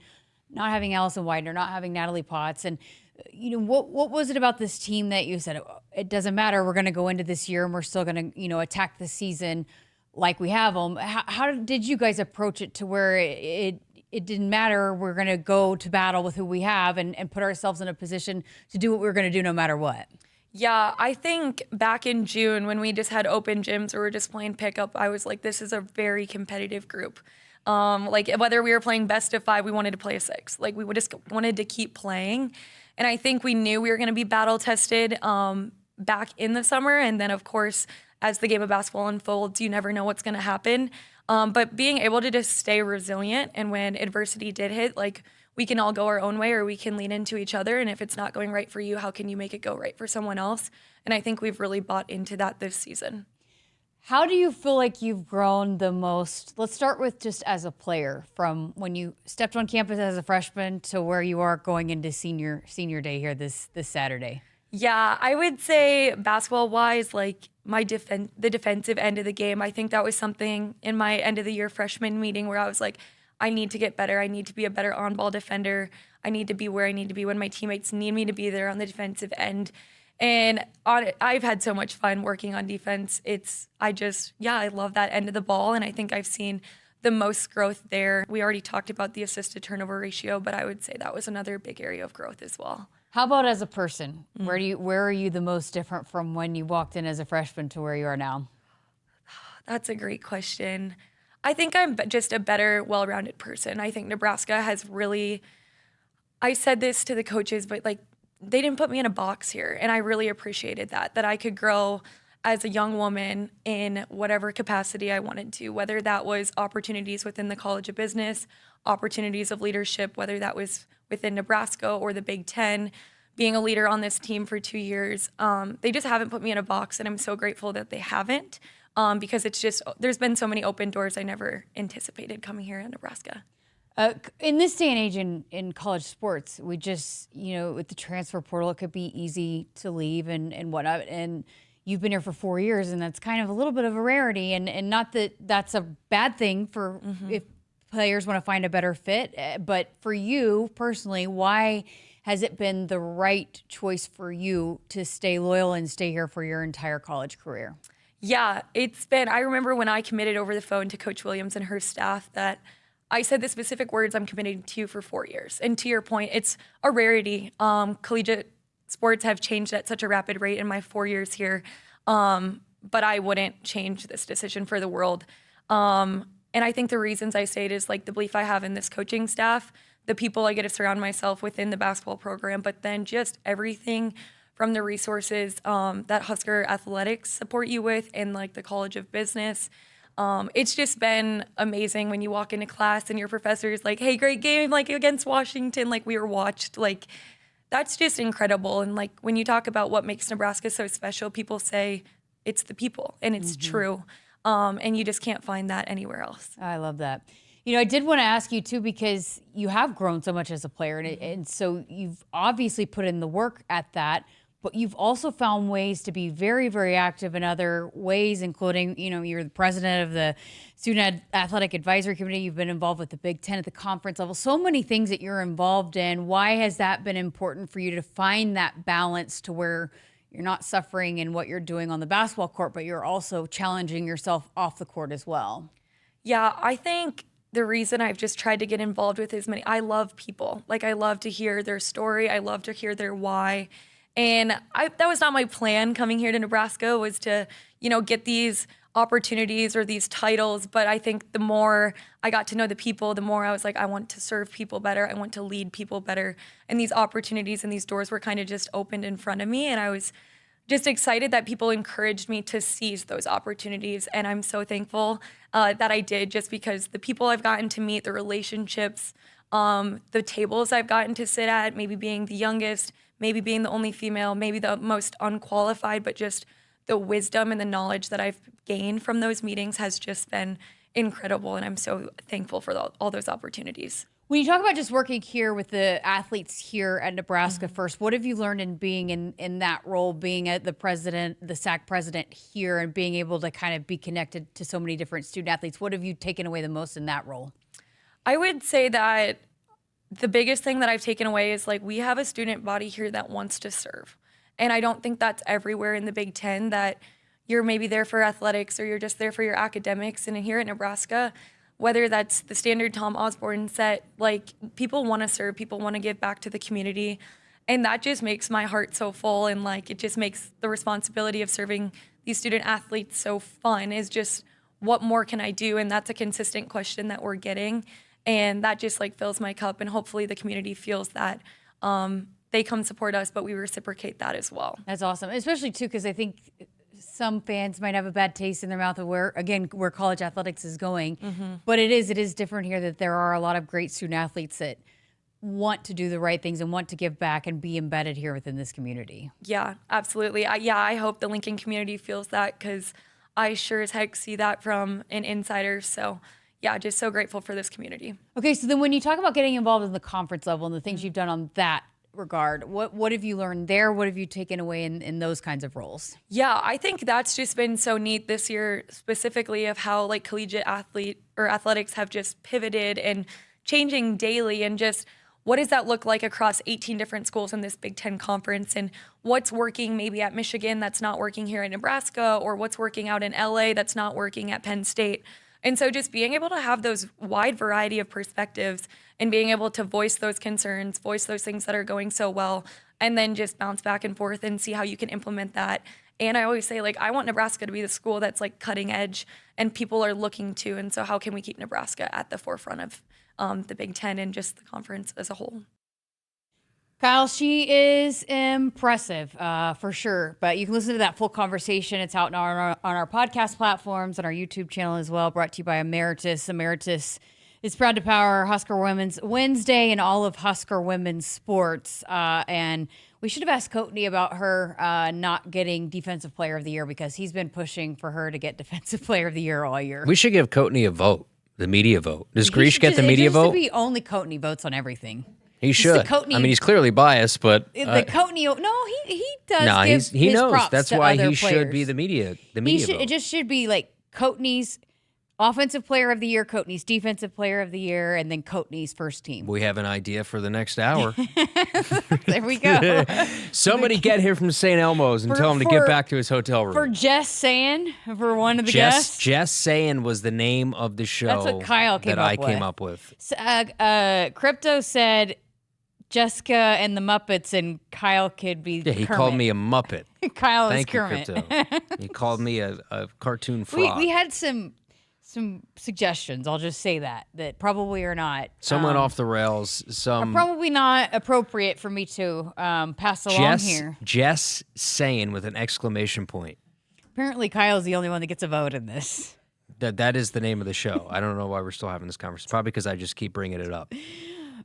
not having Allison Widener, not having Natalie Potts, and you know, what was it about this team that you said, it doesn't matter, we're going to go into this year and we're still going to, you know, attack the season like we have them? How did you guys approach it to where it didn't matter, we're going to go to battle with who we have and put ourselves in a position to do what we're going to do no matter what? Yeah, I think back in June when we just had open gyms or we were just playing pickup, I was like, this is a very competitive group. Like whether we were playing best of 5, we wanted to play a 6. Like we just wanted to keep playing. And I think we knew we were going to be battle tested back in the summer. And then of course, as the game of basketball unfolds, you never know what's going to happen. But being able to just stay resilient, and when adversity did hit, like we can all go our own way or we can lean into each other. And if it's not going right for you, how can you make it go right for someone else? And I think we've really bought into that this season. How do you feel like you've grown the most? Let's start with just as a player, from when you stepped on campus as a freshman to where you are going into senior day here this Saturday. Yeah, I would say basketball-wise, like the defensive end of the game, I think that was something in my end of the year freshman meeting where I was like, I need to get better. I need to be a better on-ball defender. I need to be where I need to be when my teammates need me to be there on the defensive end. And I've had so much fun working on defense. I love that end of the ball, and I think I've seen the most growth there. We already talked about the assist to turnover ratio, but I would say that was another big area of growth as well. How about as a person? Where are you the most different from when you walked in as a freshman to where you are now? That's a great question. I think I'm just a better, well-rounded person. I think Nebraska has really, I said this to the coaches, but like they didn't put me in a box here, and I really appreciated that I could grow as a young woman in whatever capacity I wanted to, whether that was opportunities within the College of Business, opportunities of leadership, whether that was within Nebraska or the Big Ten, being a leader on this team for 2 years. They just haven't put me in a box, and I'm so grateful that they haven't, because it's just, there's been so many open doors I never anticipated coming here in Nebraska. In this day and age in college sports, we just, with the transfer portal, it could be easy to leave and whatnot. And you've been here for 4 years, and that's kind of a little bit of a rarity. And not that that's a bad thing for if players want to find a better fit. But for you personally, why has it been the right choice for you to stay loyal and stay here for your entire college career? Yeah, I remember when I committed over the phone to Coach Williams and her staff that I said the specific words, I'm committed to you for 4 years. And to your point, it's a rarity. Collegiate sports have changed at such a rapid rate in my 4 years here. But I wouldn't change this decision for the world. And I think the reasons I say it is like the belief I have in this coaching staff, the people I get to surround myself within the basketball program, but then just everything from the resources that Husker Athletics support you with and like the College of Business. It's just been amazing when you walk into class and your professor is like, hey, great game, like against Washington, like we were watched. Like that's just incredible. And like when you talk about what makes Nebraska so special, people say it's the people, and it's true. And you just can't find that anywhere else. I love that. You know, I did want to ask you too, because you have grown so much as a player, and so you've obviously put in the work at that, but you've also found ways to be very, very active in other ways, including, you know, you're the president of the Student Athletic Advisory Committee. You've been involved with the Big Ten at the conference level. So many things that you're involved in. Why has that been important for you to find that balance to where you're not suffering in what you're doing on the basketball court, but you're also challenging yourself off the court as well? Yeah, I think the reason I've just tried to get involved with as many, I love people. Like, I love to hear their story. I love to hear their why. And that was not my plan coming here to Nebraska, was to, you know, get these opportunities or these titles. But I think the more I got to know the people, the more I was like, I want to serve people better. I want to lead people better. And these opportunities and these doors were kind of just opened in front of me. And I was just excited that people encouraged me to seize those opportunities. And I'm so thankful that I did, just because the people I've gotten to meet, the relationships, the tables I've gotten to sit at, maybe being the youngest, maybe being the only female, maybe the most unqualified, but just the wisdom and the knowledge that I've gained from those meetings has just been incredible. And I'm so thankful for all those opportunities. When you talk about just working here with the athletes here at Nebraska first, what have you learned in being in that role, being at the president, the SAC president here, and being able to kind of be connected to so many different student athletes? What have you taken away the most in that role? I would say that the biggest thing that I've taken away is, like, we have a student body here that wants to serve. And I don't think that's everywhere in the Big Ten, that you're maybe there for athletics or you're just there for your academics. And here at Nebraska, whether that's the standard Tom Osborne set, like, people want to serve, people want to give back to the community. And that just makes my heart so full. And like, it just makes the responsibility of serving these student athletes so fun, is just, what more can I do? And that's a consistent question that we're getting. And that just like fills my cup. And hopefully the community feels that they come support us, but we reciprocate that as well. That's awesome. Especially too, because I think some fans might have a bad taste in their mouth of where college athletics is going. Mm-hmm. But it is different here, that there are a lot of great student athletes that want to do the right things and want to give back and be embedded here within this community. Yeah, absolutely. I hope the Lincoln community feels that, because I sure as heck see that from an insider. So yeah, just so grateful for this community. Okay, so then when you talk about getting involved in the conference level and the things you've done on that regard, what have you learned there? What have you taken away in those kinds of roles? Yeah, I think that's just been so neat this year, specifically of how like collegiate athletics have just pivoted and changing daily, and just what does that look like across 18 different schools in this Big Ten conference, and what's working maybe at Michigan that's not working here in Nebraska, or what's working out in LA that's not working at Penn State. And so just being able to have those wide variety of perspectives and being able to voice those concerns, voice those things that are going so well, and then just bounce back and forth and see how you can implement that. And I always say, like, I want Nebraska to be the school that's like cutting edge and people are looking to. And so how can we keep Nebraska at the forefront of the Big Ten and just the conference as a whole? Kyle, she is impressive, for sure. But you can listen to that full conversation. It's out on our podcast platforms and our YouTube channel as well, brought to you by Emeritus. Emeritus is proud to power Husker Women's Wednesday and all of Husker women's sports. And we should have asked Coatney about her not getting Defensive Player of the Year, because he's been pushing for her to get Defensive Player of the Year all year. We should give Coatney a vote, the media vote. Does Greesh get the media vote? It should be only Coatney votes on everything. He should. Coatney, I mean, he's clearly biased, but the Coatney. No, he does. No, he knows. Props That's to why other he players. should be the media. The media vote. It just should be like Coatney's Offensive Player of the Year, Coatney's Defensive Player of the Year, and then Coatney's first team. We have an idea for the next hour. There we go. Somebody get here from St. Elmo's and tell him to get back to his hotel room. For Jess Sayin, for one of the guests. Jess Sayin was the name of the show. That's what Kyle came up with. I came up with. Crypto said Jessica and the Muppets, and Kyle could be Yeah, he Kermit. called me a Muppet. Kyle Thank is you, Kermit. Crypto. He called me a cartoon frog. We had some suggestions. I'll just say that probably are not. Some went off the rails. Some are probably not appropriate for me to pass along here. Jess saying with an exclamation point. Apparently, Kyle's the only one that gets a vote in this. That is the name of the show. I don't know why we're still having this conversation. Probably because I just keep bringing it up.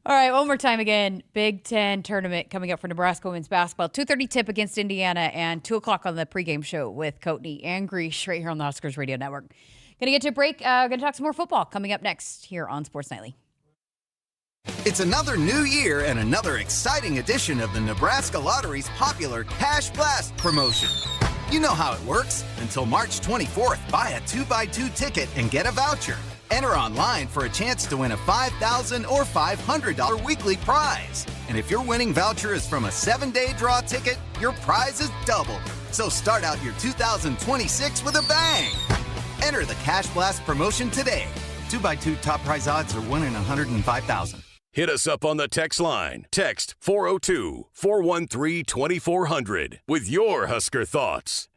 All right, one more time again. Big Ten tournament coming up for Nebraska women's basketball. 2:30 tip against Indiana and 2 o'clock on the pregame show with Coatney and Grease right here on the Huskers Radio Network. Going to get to a break. Going to talk some more football coming up next here on Sports Nightly. It's another new year and another exciting edition of the Nebraska Lottery's popular Cash Blast promotion. You know how it works. Until March 24th, buy a 2x2 ticket and get a voucher. Enter online for a chance to win a $5,000 or $500 weekly prize. And if your winning voucher is from a 7-day draw ticket, your prize is doubled. So start out your 2026 with a bang. Enter the Cash Blast promotion today. 2x2 top prize odds are 1 in 105,000. Hit us up on the text line. Text 402-413-2400 with your Husker thoughts.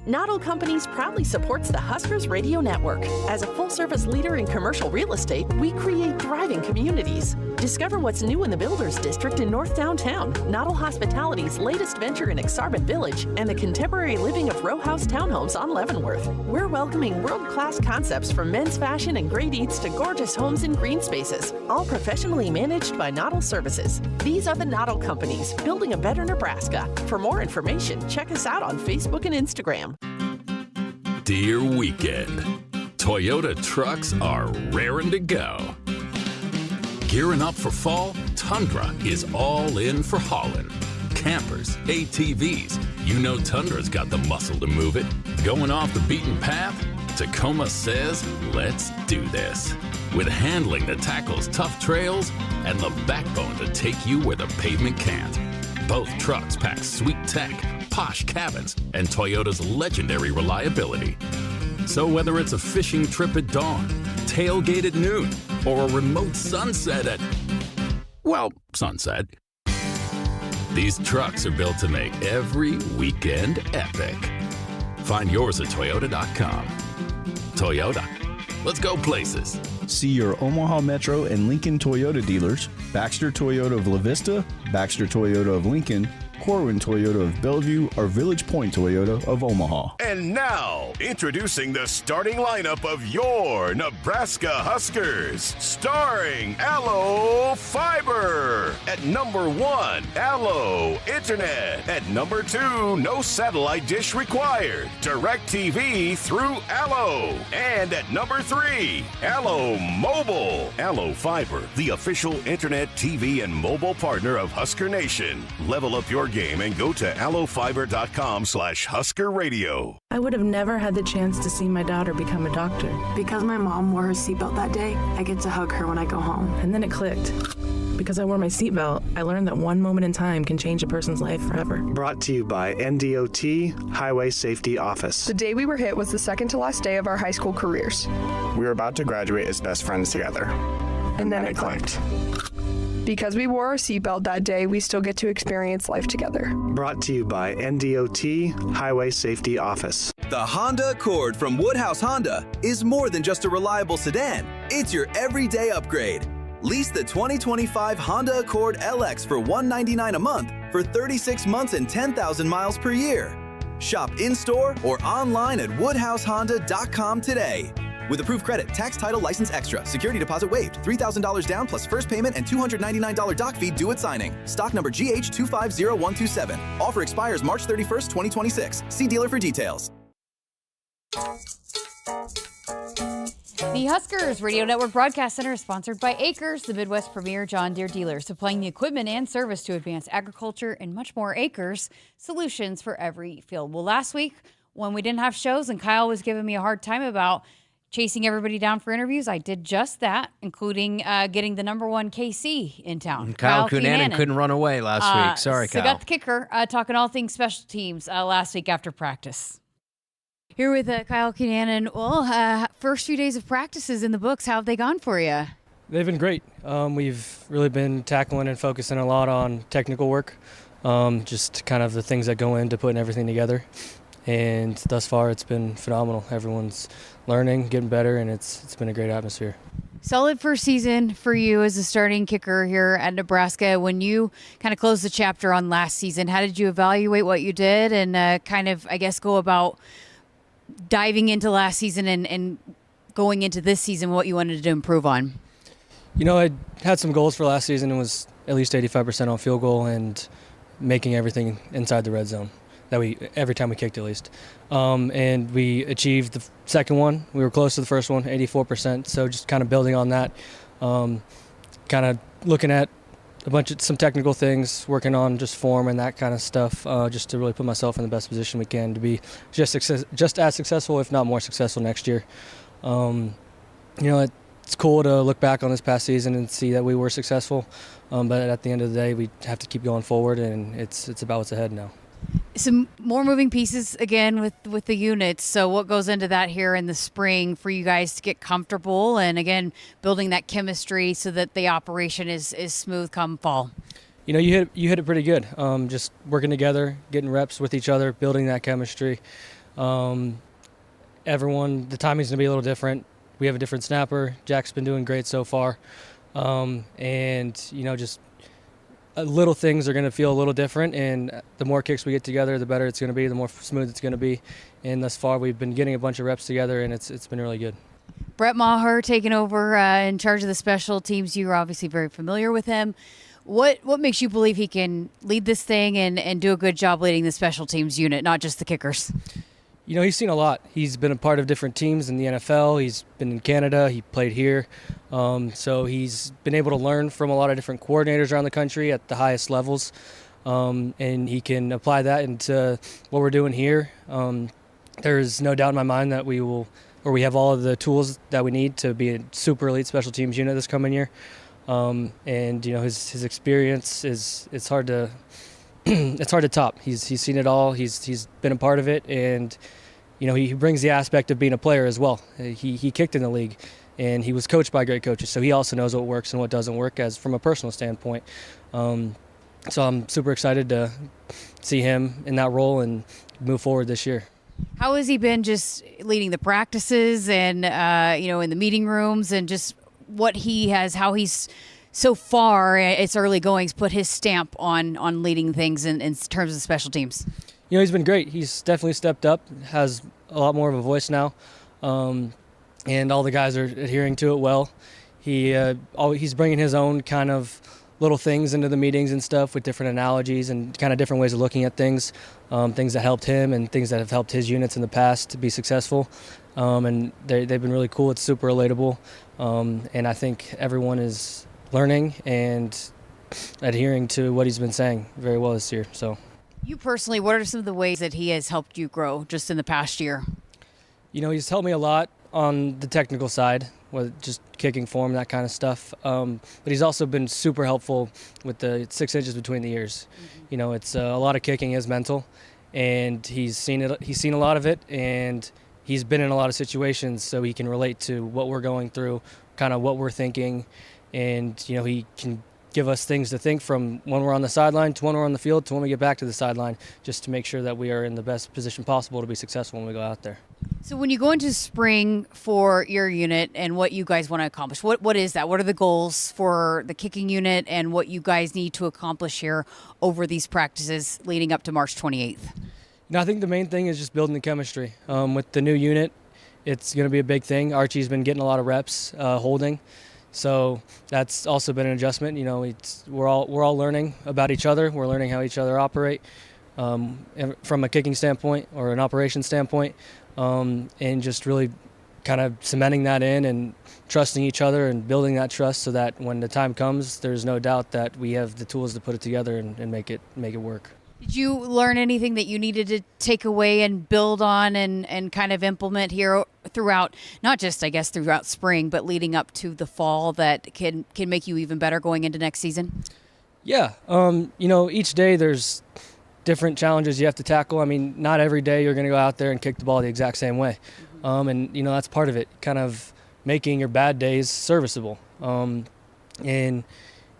Noddle Companies proudly supports the Huskers Radio Network. As a full-service leader in commercial real estate, we create thriving communities. Discover what's new in the Builders District in North Downtown, Noddle Hospitality's latest venture in Exarban Village, and the contemporary living of row house townhomes on Leavenworth. We're welcoming world-class concepts from men's fashion and great eats to gorgeous homes and green spaces, all professionally managed by Noddle Services. These are the Noddle Companies, building a better Nebraska. For more information, check us out on Facebook and Instagram. Dear weekend, Toyota trucks are raring to go. Gearing up for fall, Tundra is all in for hauling. Campers, ATVs, you know Tundra's got the muscle to move it. Going off the beaten path? Tacoma says, let's do this. With handling that tackles tough trails and the backbone to take you where the pavement can't. Both trucks pack sweet tech, posh cabins, and Toyota's legendary reliability. So whether it's a fishing trip at dawn, tailgate at noon, or a remote sunset at, well, sunset, these trucks are built to make every weekend epic. Find yours at Toyota.com. Toyota, let's go places. See your Omaha Metro and Lincoln Toyota dealers, Baxter Toyota of La Vista, Baxter Toyota of Lincoln, Corwin Toyota of Bellevue, or Village Point Toyota of Omaha. And now, introducing the starting lineup of your Nebraska Huskers. Starring Allo Fiber. At number 1, Allo Internet. At number 2, no satellite dish required. DirecTV through Allo. And at number 3, Allo Mobile. Allo Fiber, the official internet, TV, and mobile partner of Husker Nation. Level up your game and go to allofiber.com/Husker Radio. I would have never had the chance to see my daughter become a doctor. Because my mom wore her seatbelt that day, I get to hug her when I go home. And then it clicked. Because I wore my seatbelt, I learned that one moment in time can change a person's life forever. Brought to you by NDOT Highway Safety Office. The day we were hit was the second to last day of our high school careers. We were about to graduate as best friends together. And then it clicked. Because we wore our seatbelt that day, we still get to experience life together. Brought to you by NDOT Highway Safety Office. The Honda Accord from Woodhouse Honda is more than just a reliable sedan. It's your everyday upgrade. Lease the 2025 Honda Accord LX for $199 a month for 36 months and 10,000 miles per year. Shop in-store or online at woodhousehonda.com today. With approved credit, tax, title, license extra, security deposit waived, $3,000 down plus first payment and $299 doc fee due at signing. Stock number GH250127. Offer expires March 31st, 2026. See dealer for details. The Huskers Radio Network Broadcast Center is sponsored by Akrs, the Midwest premier John Deere dealer, supplying the equipment and service to advance agriculture and much more. Akrs, solutions for every field. Well, last week when we didn't have shows and Kyle was giving me a hard time about chasing everybody down for interviews, I did just that, including getting the number 1 KC in town. Kyle Cunanan couldn't run away last week. Sorry, Kyle. So got the kicker talking all things special teams last week after practice. Here with Kyle Cunanan. Well, first few days of practices in the books. How have they gone for you? They've been great. We've really been tackling and focusing a lot on technical work, just kind of the things that go into putting everything together. And thus far, it's been phenomenal. Everyone's learning, getting better, and it's been a great atmosphere. Solid first season for you as a starting kicker here at Nebraska. When you kind of closed the chapter on last season, how did you evaluate what you did and kind of, I guess, go about diving into last season and going into this season, what you wanted to improve on? You know, I had some goals for last season. It was at least 85% on field goal and making everything inside the red zone. Every time we kicked at least. And we achieved the second one. We were close to the first one, 84%. So just kind of building on that, kind of looking at some technical things, working on just form and that kind of stuff, just to really put myself in the best position we can to be just as successful, if not more successful next year. You know, it's cool to look back on this past season and see that we were successful. But at the end of the day, we have to keep going forward, and it's about what's ahead now. Some more moving pieces again with the units. So what goes into that here in the spring for you guys to get comfortable and again building that chemistry so that the operation is smooth come fall? You know, you hit it pretty good. Just working together, getting reps with each other, building that chemistry. The timing's gonna be a little different. We have a different snapper. Jack's been doing great so far, and you know, just little things are going to feel a little different, and the more kicks we get together, the better it's going to be, the more smooth it's going to be. And thus far, we've been getting a bunch of reps together, and it's been really good. Brett Maher taking over in charge of the special teams. You're obviously very familiar with him. What makes you believe he can lead this thing and do a good job leading the special teams unit, not just the kickers? You know, he's seen a lot. He's been a part of different teams in the NFL. He's been in Canada. He played here. So he's been able to learn from a lot of different coordinators around the country at the highest levels. And he can apply that into what we're doing here. There's no doubt in my mind that we have all of the tools that we need to be a super elite special teams unit this coming year. And, you know, his experience it's hard to it's hard to top. He's seen it all. He's been a part of it, and you know, he brings the aspect of being a player as well. He kicked in the league, and he was coached by great coaches, so he also knows what works and what doesn't work as from a personal standpoint. So I'm super excited to see him in that role and move forward this year. How has he been just leading the practices and you know, in the meeting rooms, and just how he's so far, it's early goings, put his stamp on leading things in terms of special teams? You know, he's been great. He's definitely stepped up, has a lot more of a voice now, and all the guys are adhering to it well. He's bringing his own kind of little things into the meetings and stuff with different analogies and kind of different ways of looking at things, things that helped him and things that have helped his units in the past to be successful. And they've been really cool. It's super relatable, and I think everyone is learning and adhering to what he's been saying very well this year. So, you personally, what are some of the ways that he has helped you grow just in the past year? You know, he's helped me a lot on the technical side, with just kicking form, that kind of stuff. But he's also been super helpful with the 6 inches between the ears. Mm-hmm. You know, it's a lot of kicking is mental, and he's seen it. He's seen a lot of it, and he's been in a lot of situations, so he can relate to what we're going through, kind of what we're thinking. And, you know, he can give us things to think from when we're on the sideline to when we're on the field to when we get back to the sideline, just to make sure that we are in the best position possible to be successful when we go out there. So when you go into spring for your unit and what you guys want to accomplish, what is that? What are the goals for the kicking unit and what you guys need to accomplish here over these practices leading up to March 28th? No, I think the main thing is just building the chemistry. With the new unit, it's going to be a big thing. Archie's been getting a lot of reps holding. So that's also been an adjustment. You know, we're all learning about each other. We're learning how each other operate from a kicking standpoint or an operation standpoint, and just really kind of cementing that in and trusting each other and building that trust so that when the time comes, there's no doubt that we have the tools to put it together and make it work. Did you learn anything that you needed to take away and build on and kind of implement here throughout, not just, I guess, throughout spring, but leading up to the fall that can make you even better going into next season? Yeah. You know, each day there's different challenges you have to tackle. I mean, not every day you're going to go out there and kick the ball the exact same way. Mm-hmm. And, you know, that's part of it, kind of making your bad days serviceable. And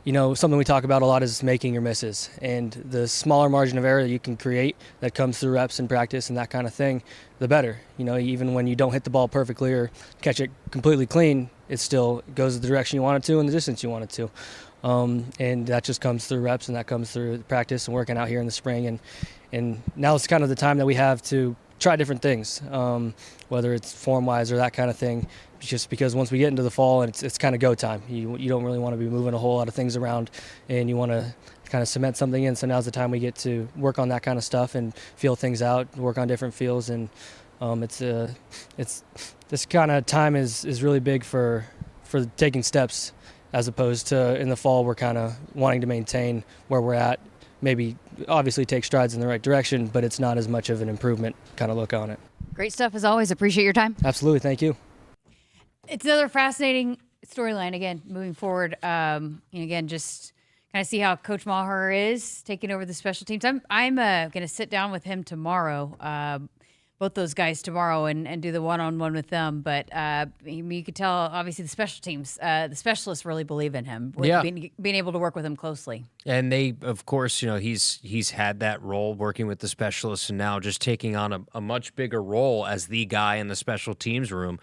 something we talk about a lot is making your misses, and the smaller margin of error that you can create that comes through reps and practice and that kind of thing, the better. Even when you don't hit the ball perfectly or catch it completely clean, it still goes the direction you want it to and the distance you want it to. And that just comes through reps, and that comes through practice and working out here in the spring. And now it's kind of the time that we have to try different things, whether it's form-wise or that kind of thing, just because once we get into the fall, it's kind of go time. You don't really want to be moving a whole lot of things around, and you want to kind of cement something in. So now's the time we get to work on that kind of stuff and feel things out, work on different feels. And it's this kind of time is really big for taking steps, as opposed to in the fall we're kind of wanting to maintain where we're at, maybe obviously take strides in the right direction, but it's not as much of an improvement kind of look on it. Great stuff as always. Appreciate your time. Absolutely. Thank you. It's another fascinating storyline, again, moving forward. Again, just kind of see how Coach Maher is taking over the special teams. I'm going to sit down with him tomorrow, both those guys tomorrow, and do the one-on-one with them. But you could tell, obviously, the special teams, the specialists really believe in him, being able to work with him closely. And they, of course, he's had that role working with the specialists, and now just taking on a much bigger role as the guy in the special teams room.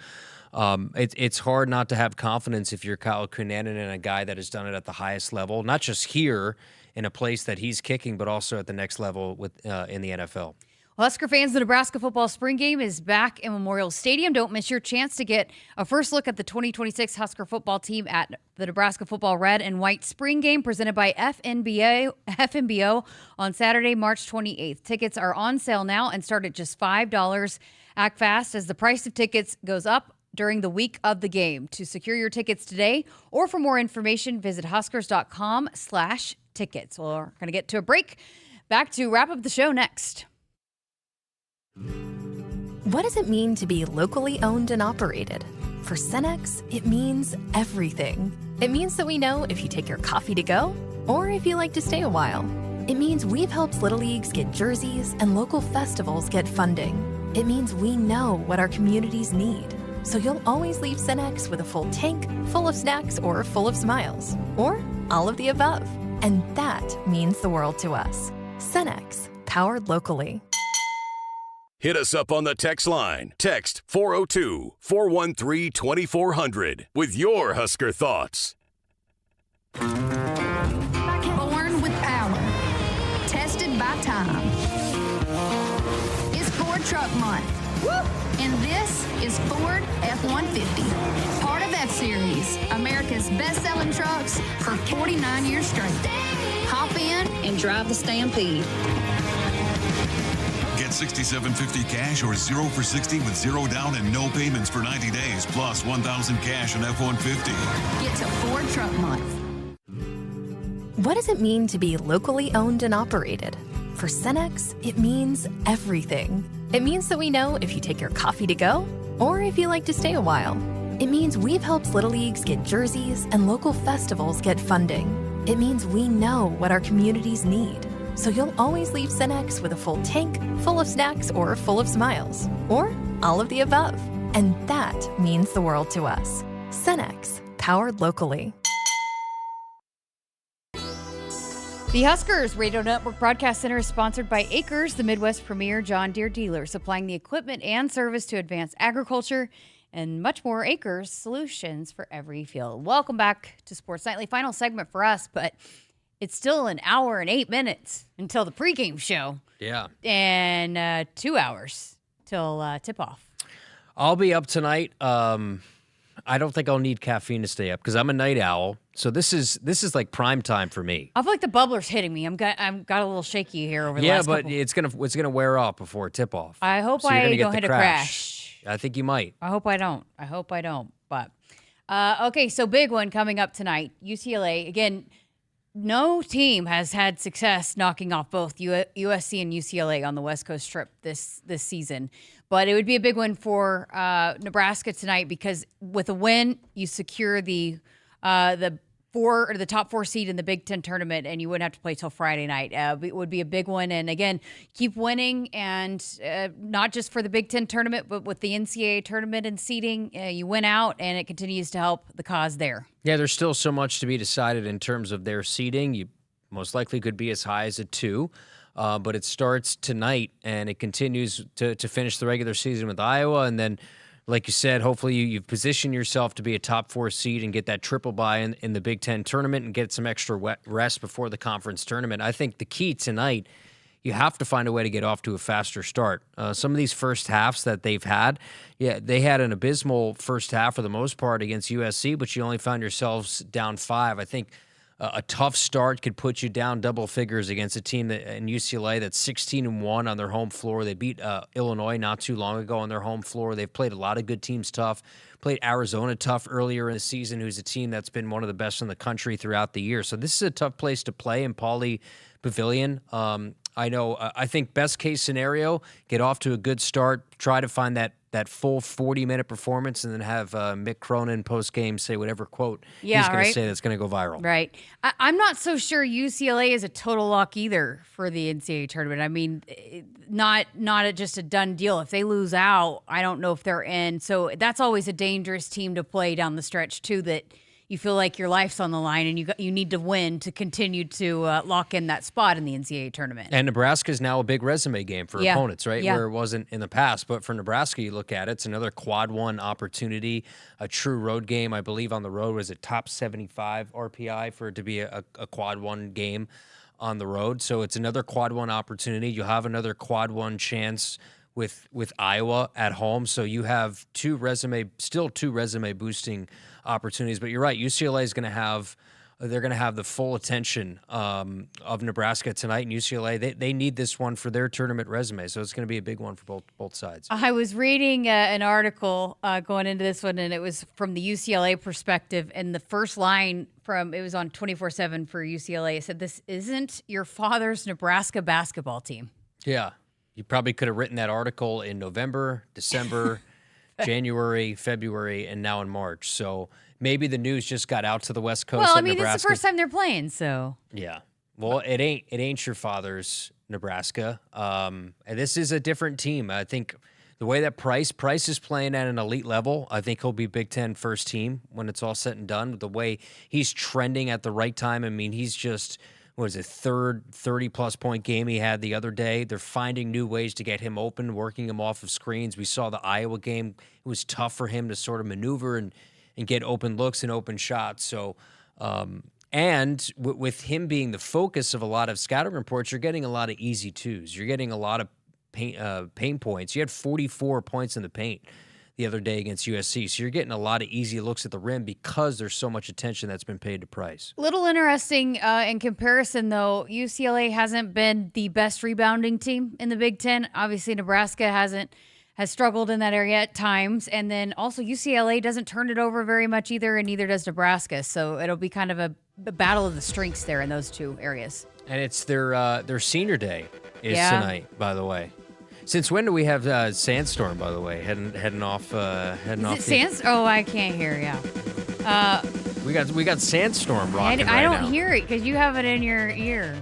It's hard not to have confidence if you're Kyle Cunanan and a guy that has done it at the highest level, not just here in a place that he's kicking, but also at the next level in the NFL. Well, Husker fans, the Nebraska football spring game is back in Memorial Stadium. Don't miss your chance to get a first look at the 2026 Husker football team at the Nebraska football red and white spring game presented by FNBO on Saturday, March 28th. Tickets are on sale now and start at just $5. Act fast as the price of tickets goes up during the week of the game. To secure your tickets today or for more information, visit huskers.com/tickets. Well, we're going to get to a break. Back to wrap up the show next. What does it mean to be locally owned and operated? For Cenex, it means everything. It means that we know if you take your coffee to go or if you like to stay a while. It means we've helped Little Leagues get jerseys and local festivals get funding. It means we know what our communities need. So you'll always leave Cenex with a full tank, full of snacks, or full of smiles. Or all of the above. And that means the world to us. Cenex, powered locally. Hit us up on the text line. Text 402-413-2400 with your Husker thoughts. Born with power. Tested by time. It's Ford Truck Month. Woo! And this is Ford F-150, part of F-Series, America's best-selling trucks for 49 years straight. Hop in and drive the Stampede. Get $6,750 cash or 0 for 60 with 0 down and no payments for 90 days, plus $1,000 cash on F-150. Get to Ford Truck Month. What does it mean to be locally owned and operated? For Cenex, it means everything. It means that we know if you take your coffee to go or if you like to stay a while. It means we've helped Little Leagues get jerseys and local festivals get funding. It means we know what our communities need. So you'll always leave Cenex with a full tank, full of snacks, or full of smiles. Or all of the above. And that means the world to us. Cenex, powered locally. The Huskers Radio Network Broadcast Center is sponsored by Akrs, the Midwest premier John Deere dealer, supplying the equipment and service to advance agriculture and much more. Akrs, solutions for every field. Welcome back to Sports Nightly. Final segment for us, but it's still an hour and 8 minutes until the pregame show. Yeah. And 2 hours till tip-off. I'll be up tonight. I don't think I'll need caffeine to stay up because I'm a night owl. So this is like prime time for me. I feel like the bubbler's hitting me. I'm got a little shaky here over the last couple. Yeah, but it's gonna wear off before tip off. I hope so I don't hit a crash. I think you might. I hope I don't. But okay, so big one coming up tonight. UCLA again. No team has had success knocking off both USC and UCLA on the West Coast trip this season. But it would be a big one for Nebraska tonight because with a win, you secure the 4 top 4 seed in the Big Ten tournament, and you wouldn't have to play till Friday night. It would be a big one. And again, keep winning, and not just for the Big Ten tournament, but with the NCAA tournament and seeding, you win out, and it continues to help the cause there. Yeah, there's still so much to be decided in terms of their seeding. You most likely could be as high as a 2. But it starts tonight, and it continues to finish the regular season with Iowa. And then, like you said, hopefully you've positioned yourself to be a top 4 seed and get that triple bye in the Big Ten tournament and get some extra rest before the conference tournament. I think the key tonight, you have to find a way to get off to a faster start. Some of these first halves that they've had, they had an abysmal first half for the most part against USC, but you only found yourselves down 5. I think a tough start could put you down double figures against a team in UCLA that's 16-1 on their home floor. They beat Illinois not too long ago on their home floor. They've played a lot of good teams tough. Played Arizona tough earlier in the season, who's a team that's been one of the best in the country throughout the year. So this is a tough place to play in Pauley Pavilion. I think best case scenario, get off to a good start, try to find that full 40-minute performance, and then have Mick Cronin post-game say whatever quote he's going to say that's going to go viral. Right. I'm not so sure UCLA is a total lock either for the NCAA tournament. I mean, not just a done deal. If they lose out, I don't know if they're in. So that's always a dangerous team to play down the stretch, too, that you feel like your life's on the line and you need to win to continue to lock in that spot in the NCAA tournament. And Nebraska is now a big resume game for opponents, right? Yeah. Where it wasn't in the past. But for Nebraska, you look at it, it's another quad 1 opportunity, a true road game. I believe on the road was it top 75 RPI for it to be a quad 1 game on the road. So it's another quad 1 opportunity. You'll have another quad 1 chance with Iowa at home. So you have two resume boosting opportunities. But you're right, UCLA is going to have the full attention of Nebraska tonight. And UCLA, they need this one for their tournament resume. So it's going to be a big one for both sides. I was reading an article going into this one, and it was from the UCLA perspective. And the first line it was on 24/7 for UCLA. It said, "This isn't your father's Nebraska basketball team." Yeah. You probably could have written that article in November, December, January, February, and now in March. So maybe the news just got out to the West Coast. Well, I mean, it's the first time they're playing, so. Yeah. Well, it ain't your father's Nebraska. And this is a different team. I think the way that Price is playing at an elite level, I think he'll be Big Ten first team when it's all said and done. The way he's trending at the right time, I mean, he's just – what was it, third 30-plus point game he had the other day. They're finding new ways to get him open, working him off of screens. We saw the Iowa game. It was tough for him to sort of maneuver and get open looks and open shots. So, and with him being the focus of a lot of scouting reports, you're getting a lot of easy twos. You're getting a lot of paint points. You had 44 points in the paint the other day against USC. So you're getting a lot of easy looks at the rim because there's so much attention that's been paid to Price. Little interesting in comparison, though, UCLA hasn't been the best rebounding team in the Big Ten. Obviously, Nebraska has struggled in that area at times. And then also UCLA doesn't turn it over very much either, and neither does Nebraska. So it'll be kind of a battle of the strengths there in those two areas. And it's their senior day is tonight, by the way. Since when do we have Sandstorm, by the way, heading off? Oh, I can't hear. Yeah. We got Sandstorm rocking I don't now. hear it because you have it in your ear.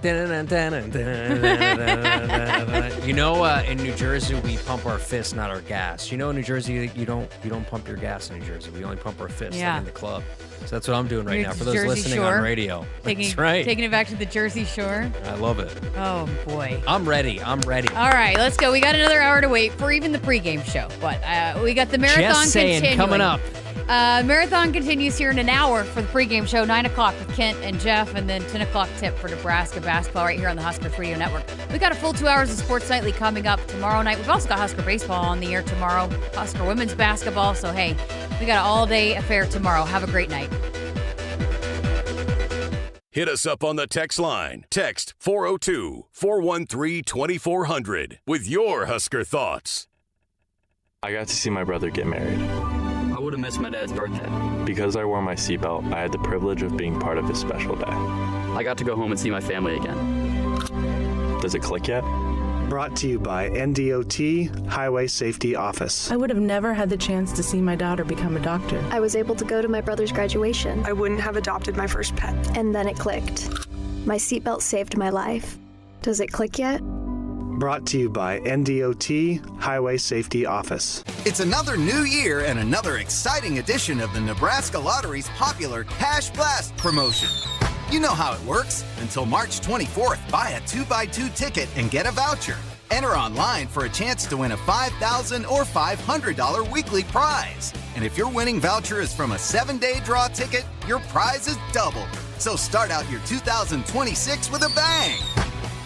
You know, in New Jersey we pump our fists, not our gas. You know, in New Jersey you don't pump your gas in New Jersey. We only pump our fists like in the club. So that's what I'm doing right now for those Jersey listening Shore. on radio. That's right. Taking it back to the Jersey Shore. I love it. Oh, boy. I'm ready. All right, let's go. We got another hour to wait for even the pregame show. But we got the marathon Just saying, continuing. coming up. Marathon continues here in an hour for the pregame show, 9 o'clock with Kent and Jeff, and then 10 o'clock tip for Nebraska basketball right here on the Huskers Radio Network. We got a full 2 hours of Sports Nightly coming up tomorrow night. We've also got Husker baseball on the air tomorrow, Husker women's basketball. So, hey, we got an all-day affair tomorrow. Have a great night. Hit us up on the text line. Text 402-413-2400 with your Husker thoughts. I got to see my brother get married. I would have missed my dad's birthday. Because I wore my seatbelt, I had the privilege of being part of his special day. I got to go home and see my family again. Does it click yet? Brought to you by NDOT Highway Safety Office. I would have never had the chance to see my daughter become a doctor. I was able to go to my brother's graduation. I wouldn't have adopted my first pet. And then it clicked. My seatbelt saved my life. Does it click yet? Brought to you by NDOT Highway Safety Office. It's another new year and another exciting edition of the Nebraska Lottery's popular Cash Blast promotion. You know how it works. Until March 24th, buy a 2x2 ticket and get a voucher. Enter online for a chance to win a $5,000 or $500 weekly prize. And if your winning voucher is from a 7-day draw ticket, your prize is doubled. So start out your 2026 with a bang.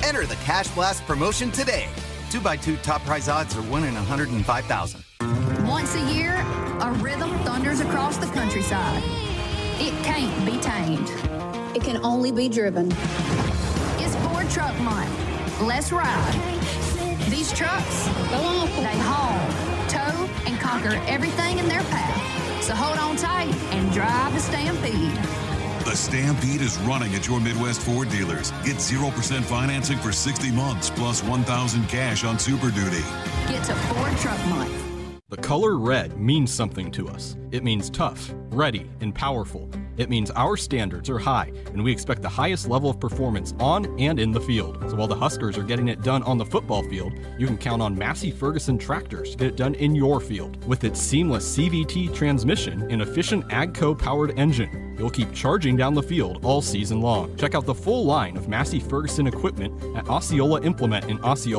Enter the Cash Blast promotion today. 2x2 top prize odds are 1 in 105,000. Once a year, a rhythm thunders across the countryside. It can't be tamed. It can only be driven. It's Ford Truck Month. Let's ride. These trucks, they haul, tow, and conquer everything in their path. So hold on tight and drive the Stampede. The Stampede is running at your Midwest Ford dealers. Get 0% financing for 60 months plus $1,000 cash on Super Duty. Get to Ford Truck Month. The color red means something to us. It means tough, ready, and powerful. It means our standards are high, and we expect the highest level of performance on and in the field. So while the Huskers are getting it done on the football field, you can count on Massey Ferguson tractors to get it done in your field. With its seamless CVT transmission and efficient AGCO-powered engine, you'll keep charging down the field all season long. Check out the full line of Massey Ferguson equipment at Osceola Implement in Osceola.